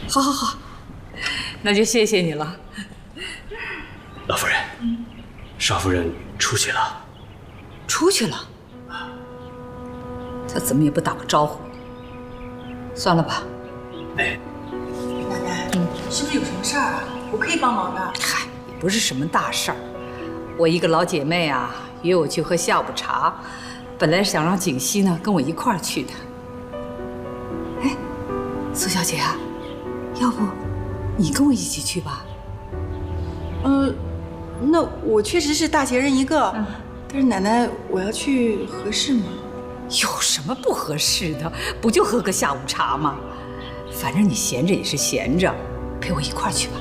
[SPEAKER 12] 好，那就谢谢你了。
[SPEAKER 6] 老夫人，少夫人出去了。
[SPEAKER 12] 出去了？他怎么也不打个招呼？算了吧。
[SPEAKER 6] 哎，
[SPEAKER 14] 奶奶，是不是有什么事儿啊？我可以帮忙的。
[SPEAKER 12] 嗨，也不是什么大事儿。我一个老姐妹啊，约我去喝下午茶，本来想让锦溪呢跟我一块儿去的。哎，苏小姐啊，要不你跟我一起去吧？
[SPEAKER 14] 那我确实是大闲人一个，但是奶奶，我要去合适吗？
[SPEAKER 12] 有什么不合适的？不就喝个下午茶吗？反正你闲着也是闲着，陪我一块儿去吧。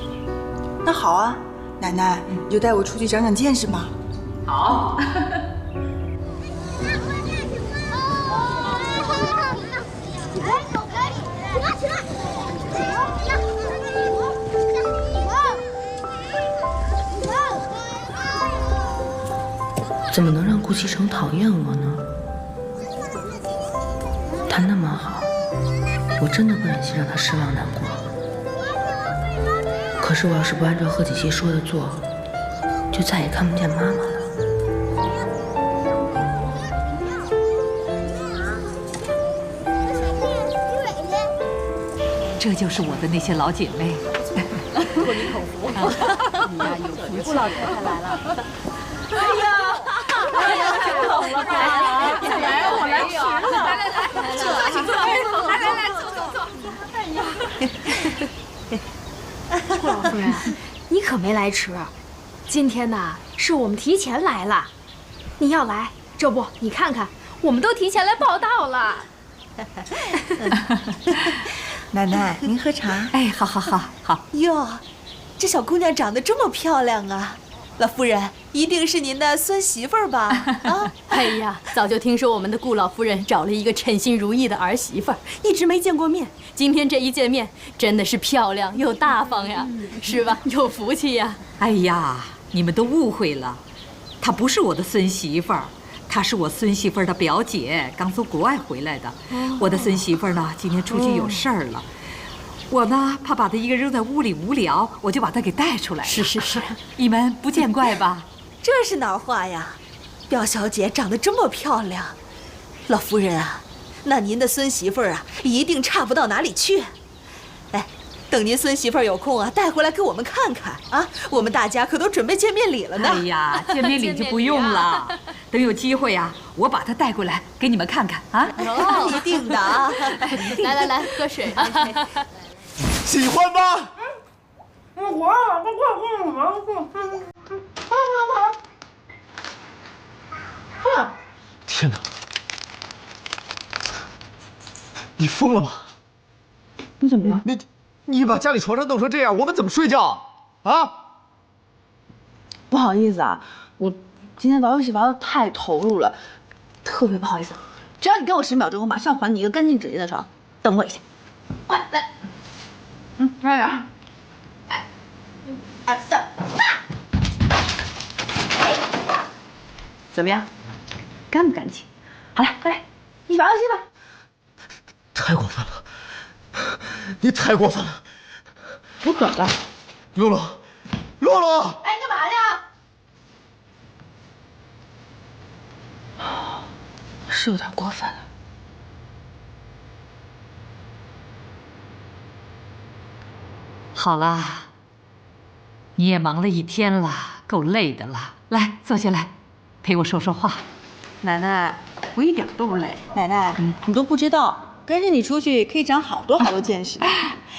[SPEAKER 14] 那好啊，奶奶，你就带我出去长长见识吧。
[SPEAKER 12] 好。
[SPEAKER 5] 怎么能让顾西城讨厌我呢？他那么好，我真的不忍心让他失望难过。可是我要是不按照贺锦溪说的做，就再也看不见妈妈了。
[SPEAKER 12] 这就是我的那些老姐妹。
[SPEAKER 7] 托你口福，你呀有福气。顾老太太来了。哎呀，太好了，来，我来迟了。来，请坐，来，坐。哎呀，
[SPEAKER 4] 顾老夫人，你可没来迟。今天呢，是我们提前来了。你要来，这不，你看看，我们都提前来报道了。
[SPEAKER 2] 奶奶，您喝茶。
[SPEAKER 12] 哎，好。
[SPEAKER 17] 哟，这小姑娘长得这么漂亮啊！老夫人，一定是您的孙媳妇儿吧？啊！
[SPEAKER 4] 哎呀，早就听说我们的顾老夫人找了一个称心如意的儿媳妇儿，一直没见过面。今天这一见面，真的是漂亮又大方呀，是吧？有福气呀！
[SPEAKER 12] 哎呀，你们都误会了，她不是我的孙媳妇儿。她是我孙媳妇儿的表姐，刚从国外回来的。我的孙媳妇儿呢，今天出去有事儿了。我呢，怕把她一个人扔在屋里无聊，我就把她给带出来了。
[SPEAKER 17] 是，
[SPEAKER 12] 你们不见怪吧？
[SPEAKER 17] 这是哪儿话呀？表小姐长得这么漂亮，老夫人啊，那您的孙媳妇儿啊，一定差不到哪里去。哎，等您孙媳妇儿有空啊，带回来给我们看看啊！我们大家可都准备见面礼了呢。
[SPEAKER 12] 哎呀，见面礼就不用了，等有机会呀，我把她带过来给你们看看啊！
[SPEAKER 17] 哦，一定的啊！
[SPEAKER 4] 来，喝水。
[SPEAKER 1] 喜欢吧？天哪！你疯了吗？
[SPEAKER 2] 你怎么了？
[SPEAKER 1] 你把家里床上弄成这样，我们怎么睡觉啊？
[SPEAKER 2] 不好意思啊，我今天玩游戏玩的太投入了，特别不好意思。只要你给我10秒钟，我马上还你一个干净整洁的床。等我一下，快来。快点。1、2、3，怎么样？干不干净？好了，快来，一起玩游戏吧。
[SPEAKER 1] 太过分了！你太过分了！
[SPEAKER 2] 我怎么了？
[SPEAKER 1] 露露，露露！
[SPEAKER 2] 哎，干嘛呢？是有点过分了。
[SPEAKER 12] 好啦，你也忙了一天了，够累的了。来，坐下来，陪我说说话。
[SPEAKER 2] 奶奶，我一点都不累。奶奶，你都不知道，跟着你出去可以长好多见识。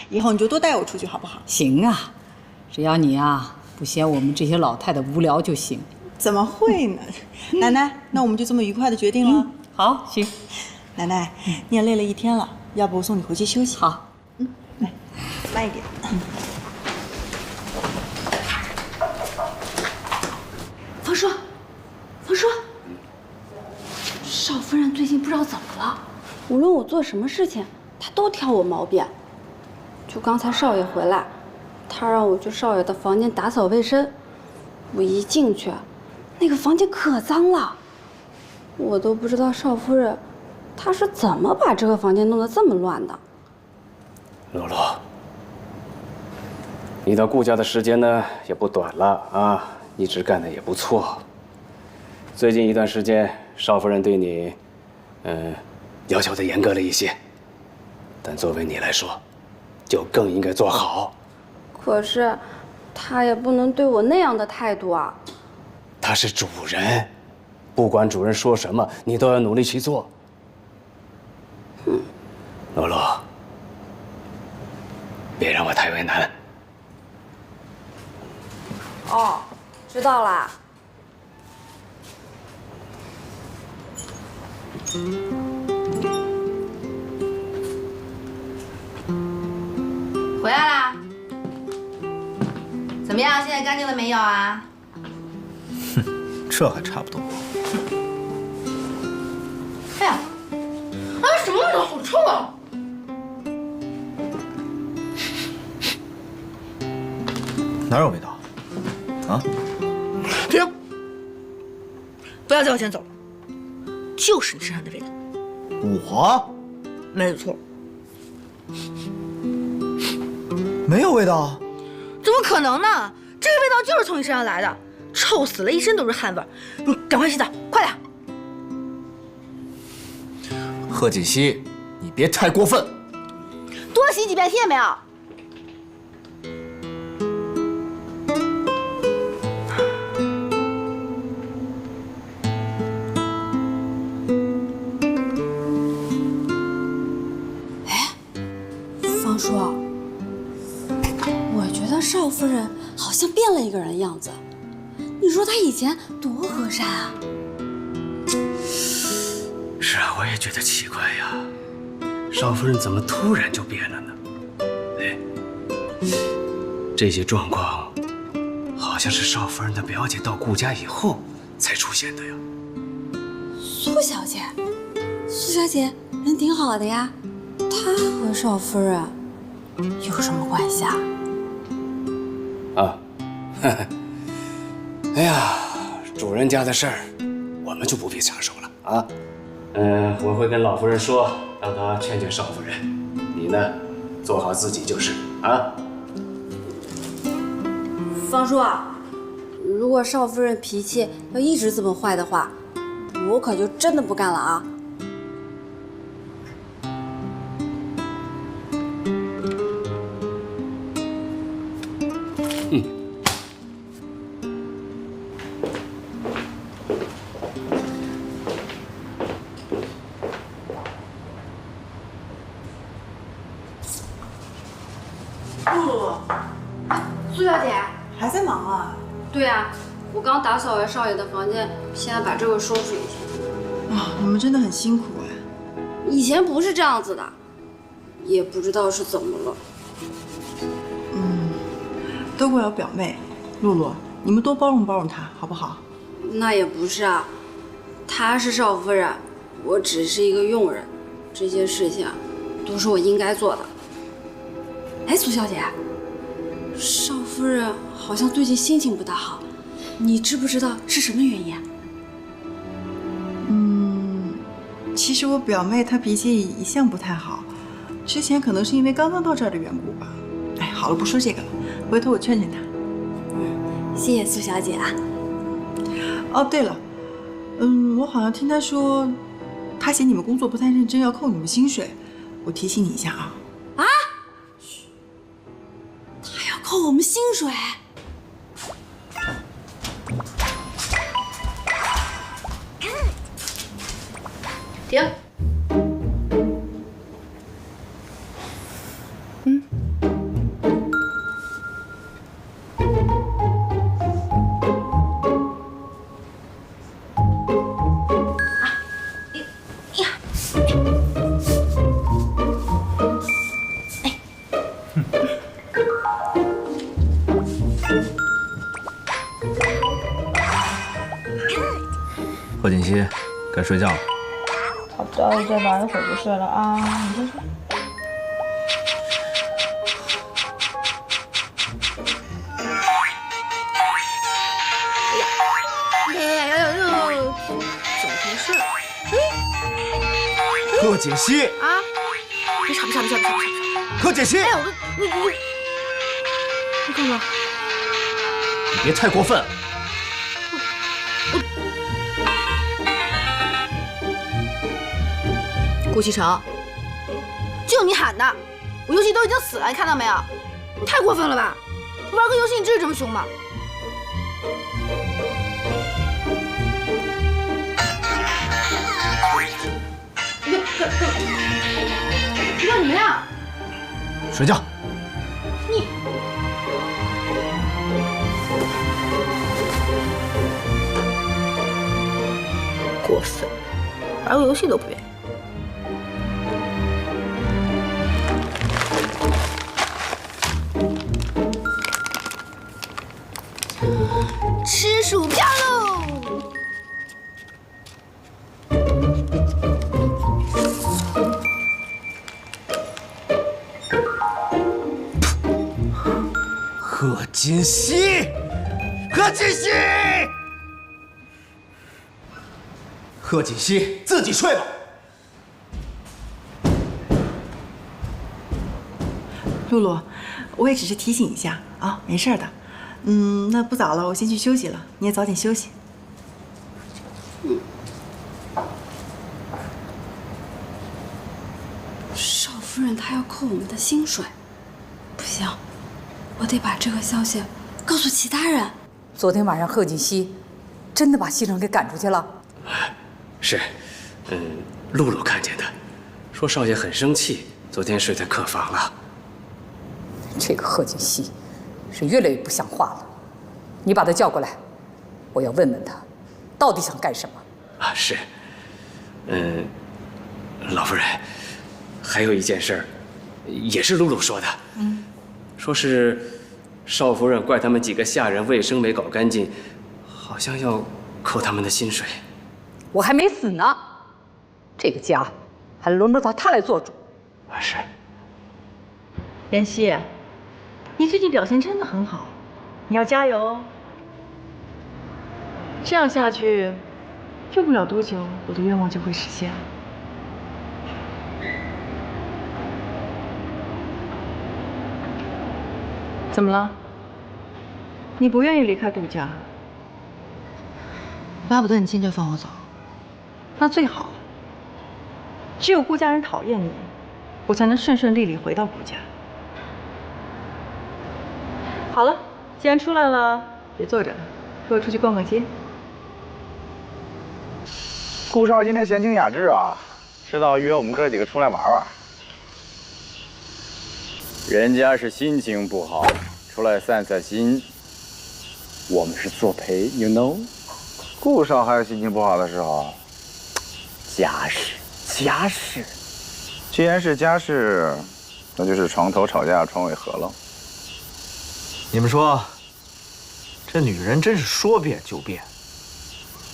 [SPEAKER 2] 以后你就多带我出去好不好？
[SPEAKER 12] 行啊，只要你啊不嫌我们这些老太太无聊就行。
[SPEAKER 2] 怎么会呢？奶奶，那我们就这么愉快的决定了。
[SPEAKER 12] 好，行。
[SPEAKER 2] 奶奶，你也累了一天了，要不我送你回去休息？
[SPEAKER 12] 好。
[SPEAKER 2] 来，慢一点。
[SPEAKER 5] 方叔，方叔，少夫人最近不知道怎么了，
[SPEAKER 15] 无论我做什么事情，她都挑我毛病。就刚才少爷回来，他让我去少爷的房间打扫卫生，我一进去，那个房间可脏了，我都不知道少夫人她是怎么把这个房间弄得这么乱的。
[SPEAKER 6] 露露，你到顾家的时间呢也不短了啊，一直干的也不错。最近一段时间，少夫人对你，要求的严格了一些，但作为你来说，就更应该做好。
[SPEAKER 15] 可是，她也不能对我那样的态度啊。
[SPEAKER 6] 她是主人，不管主人说什么，你都要努力去做。露露，别让我太为难。
[SPEAKER 15] 哦，知道啦。
[SPEAKER 5] 回来啦？怎么样？现在干净了没有啊？
[SPEAKER 1] 这还差不多。
[SPEAKER 5] 哎呀，什么味道？好臭啊！
[SPEAKER 1] 哪有味道？啊？
[SPEAKER 2] 停！不要再往前走了，就是你身上的味道。
[SPEAKER 1] 我？
[SPEAKER 2] 没错。
[SPEAKER 1] 没有味道？
[SPEAKER 2] 怎么可能呢？这个味道就是从你身上来的，臭死了，一身都是汗味。你赶快洗澡，快点！
[SPEAKER 1] 贺锦熙，你别太过分。
[SPEAKER 2] 多洗几遍，听见没有？
[SPEAKER 15] 方叔，我觉得少夫人好像变了一个人样子。你说她以前多和善啊！
[SPEAKER 6] 是啊，我也觉得奇怪呀，少夫人怎么突然就变了呢？哎，这些状况好像是少夫人的表姐到顾家以后才出现的呀。
[SPEAKER 15] 苏小姐，苏小姐人挺好的呀，她和少夫人有什么关系啊？
[SPEAKER 6] 啊，哎呀，主人家的事儿，我们就不必插手了啊。我会跟老夫人说，让她劝劝少夫人。你呢，做好自己就是啊。
[SPEAKER 15] 方叔，如果少夫人脾气要一直这么坏的话，我可就真的不干了啊！
[SPEAKER 2] 露露，
[SPEAKER 15] 苏小姐
[SPEAKER 2] 还在忙啊？
[SPEAKER 15] 对啊，我刚打扫完少爷的房间，现在把这个收拾一下。
[SPEAKER 2] 啊，你们真的很辛苦哎。
[SPEAKER 15] 以前不是这样子的，也不知道是怎么了。
[SPEAKER 2] 都怪我表妹，露露，你们多包容包容她，好不好？
[SPEAKER 15] 那也不是啊，她是少夫人，我只是一个佣人，这些事情都是我应该做的。哎，苏小姐，少夫人好像最近心情不大好，你知不知道是什么原因啊？
[SPEAKER 2] 其实我表妹她脾气一向不太好，之前可能是因为刚刚到这儿的缘故吧。哎，好了，不说这个了，回头我劝劝她。
[SPEAKER 15] 谢谢苏小姐啊。
[SPEAKER 2] 哦，对了，我好像听她说，她嫌你们工作不太认真，要扣你们薪水。我提醒你一下啊。
[SPEAKER 15] 啊？她要扣我们薪水？停。
[SPEAKER 1] 贺锦熙，该睡觉了。
[SPEAKER 7] 好的，我再玩一会儿就睡了啊。你先睡。
[SPEAKER 5] 怎么回事？
[SPEAKER 3] 贺锦熙
[SPEAKER 5] 啊！别吵！
[SPEAKER 3] 贺锦熙！
[SPEAKER 5] 哎，我都你干嘛？
[SPEAKER 1] 你别太过分。
[SPEAKER 5] 顾西城，就你喊的，我游戏都已经死了，你看到没有？你太过分了吧！玩个游戏你至于这么凶吗？你干什么呀？
[SPEAKER 1] 睡觉。
[SPEAKER 5] 你过分，玩个游戏都不愿意。吃薯片喽！
[SPEAKER 3] 贺锦熙，贺锦熙，贺锦熙，自己睡吧。
[SPEAKER 2] 露露，我也只是提醒一下啊，没事的。那不早了，我先去休息了，你也早点休息。
[SPEAKER 15] 少夫人她要扣我们的薪水，不行，我得把这个消息告诉其他人。
[SPEAKER 12] 昨天晚上贺锦熙真的把西城给赶出去了？
[SPEAKER 6] 是，露露看见的，说少爷很生气，昨天睡在客房了。
[SPEAKER 12] 这个贺锦熙是越来越不像话了，你把他叫过来，我要问问他，到底想干什么？
[SPEAKER 6] 啊，是，老夫人，还有一件事儿，也是露露说的，说是少夫人怪他们几个下人卫生没搞干净，好像要扣他们的薪水。
[SPEAKER 12] 我还没死呢，这个家还轮不到他来做主。
[SPEAKER 6] 啊，是。
[SPEAKER 7] 妍希，你最近表现真的很好，你要加油哦。这样下去，用不了多久，我的愿望就会实现了。怎么了？你不愿意离开顾家？
[SPEAKER 2] 巴不得你现在放我走。
[SPEAKER 7] 那最好。只有顾家人讨厌你，我才能顺顺利利回到顾家。好了，既然出来了，
[SPEAKER 2] 别坐着了，陪我出去逛逛街。
[SPEAKER 10] 顾少今天闲情雅致啊，知道约我们哥几个出来玩玩。
[SPEAKER 11] 人家是心情不好，出来散散心。我们是作陪 ，you know。
[SPEAKER 10] 顾少还有心情不好的时候。
[SPEAKER 11] 家事，家事。
[SPEAKER 10] 既然是家事，那就是床头吵架床尾和了。
[SPEAKER 1] 你们说，这女人真是说变就变，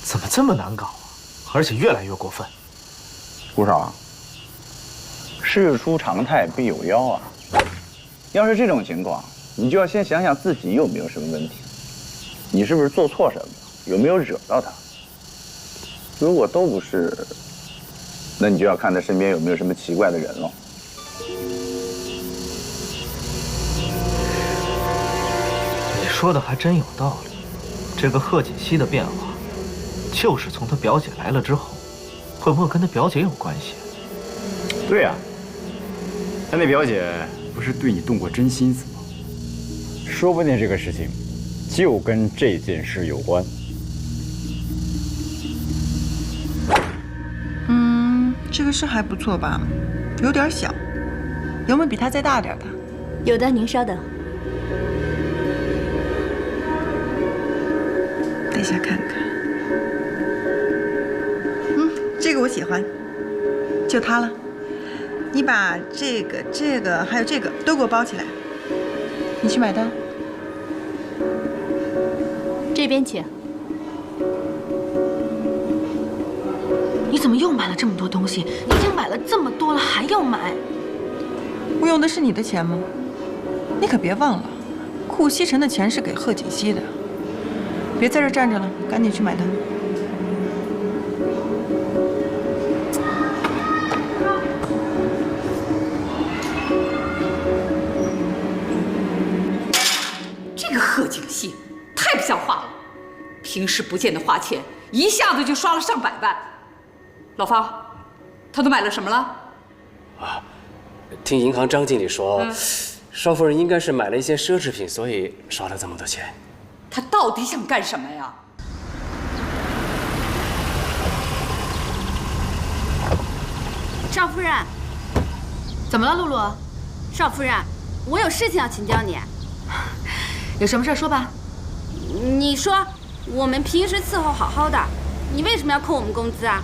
[SPEAKER 1] 怎么这么难搞啊？而且越来越过分。
[SPEAKER 10] 顾少，事出常态必有妖啊！要是这种情况，你就要先想想自己有没有什么问题，你是不是做错什么，有没有惹到他？如果都不是，那你就要看他身边有没有什么奇怪的人了。
[SPEAKER 1] 你说的还真有道理，这个贺锦熙的变化，就是从他表姐来了之后，会不会跟他表姐有关系？
[SPEAKER 11] 对呀，他那表姐不是对你动过真心思吗？说不定这个事情就跟这件事有关。
[SPEAKER 2] 这个事还不错吧，有点小，有没有比它再大点的？
[SPEAKER 4] 有的，您稍等。
[SPEAKER 2] 等一下看看。这个我喜欢，就它了。你把这个还有这个都给我包起来，你去买单。
[SPEAKER 4] 这边请。
[SPEAKER 5] 你怎么又买了这么多东西？你已经买了这么多了，还要买？
[SPEAKER 2] 我用的是你的钱吗？你可别忘了，顾西辰的钱是给贺锦熙的。别在这站着了，赶紧去买单。
[SPEAKER 12] 这个贺锦熙太不像话了，平时不见得花钱，一下子就刷了上百万。老方，他都买了什么了？
[SPEAKER 6] 啊，听银行张经理说，少夫人应该是买了一些奢侈品，所以刷了这么多钱。
[SPEAKER 12] 他到底想干什么呀？
[SPEAKER 15] 少夫人，
[SPEAKER 5] 怎么了，露露？
[SPEAKER 15] 少夫人，我有事情要请教你。
[SPEAKER 5] 有什么事说吧。
[SPEAKER 15] 你说我们平时伺候好好的，你为什么要扣我们工资啊？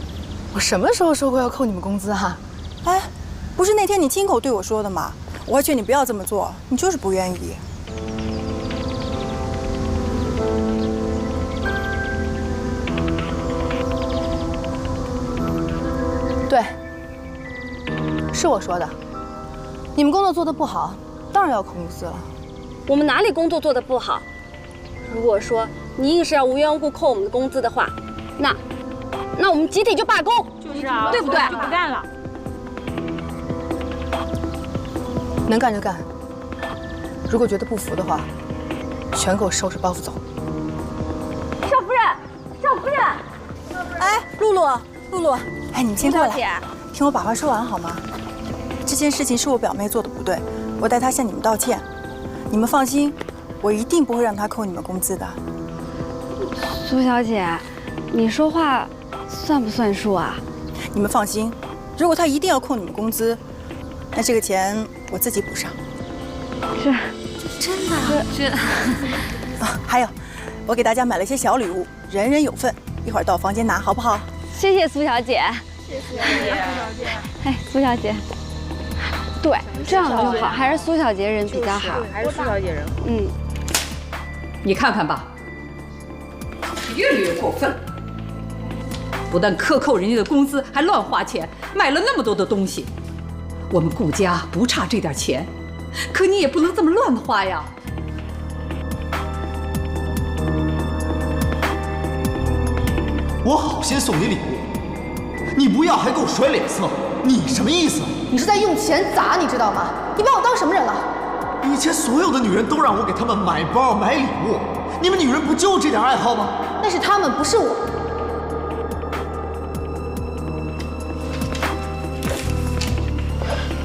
[SPEAKER 17] 我什么时候说过要扣你们工资啊？
[SPEAKER 14] 哎，不是那天你亲口对我说的吗？我还劝你不要这么做，你就是不愿意。对，是我说的。你们工作做得不好，当然要扣工资了。
[SPEAKER 15] 我们哪里工作做得不好？如果说你硬是要无缘无故扣我们的工资的话，那我们集体就罢工，
[SPEAKER 7] 就是啊，
[SPEAKER 15] 对不对？
[SPEAKER 7] 不干了。
[SPEAKER 17] 能干就干，如果觉得不服的话，全给我收拾包袱走。
[SPEAKER 15] 少夫人，少夫人，
[SPEAKER 14] 哎，露露，哎，你们先过来，
[SPEAKER 15] 姐，
[SPEAKER 14] 听我把话说完好吗？这件事情是我表妹做的不对，我代她向你们道歉。你们放心，我一定不会让她扣你们工资的。
[SPEAKER 15] 苏小姐，你说话算不算数啊？
[SPEAKER 14] 你们放心，如果她一定要扣你们工资，那这个钱我自己补上。
[SPEAKER 15] 是，真的？这
[SPEAKER 14] 啊，还有，我给大家买了一些小礼物，人人有份，一会儿到房间拿，好不好？
[SPEAKER 15] 谢谢苏小姐。
[SPEAKER 7] 谢谢苏小姐。
[SPEAKER 15] 哎，苏小姐。对，这样就好，还是苏小姐人比较好。
[SPEAKER 7] 还是苏小姐人好。
[SPEAKER 12] 你看看吧，越来越过分了。不但克扣人家的工资，还乱花钱，买了那么多的东西。我们顾家不差这点钱，可你也不能这么乱花呀。
[SPEAKER 1] 我好心送你礼物，你不要还给我甩脸色，你什么意思？
[SPEAKER 17] 你是在用钱砸，你知道吗？你把我当什么人了？
[SPEAKER 1] 以前所有的女人都让我给她们买包买礼物，你们女人不就这点爱好吗？
[SPEAKER 17] 那是他们，不是我。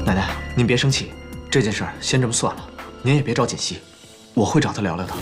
[SPEAKER 1] 奶奶，您别生气，这件事儿先这么算了，您也别找锦溪，我会找她聊聊的。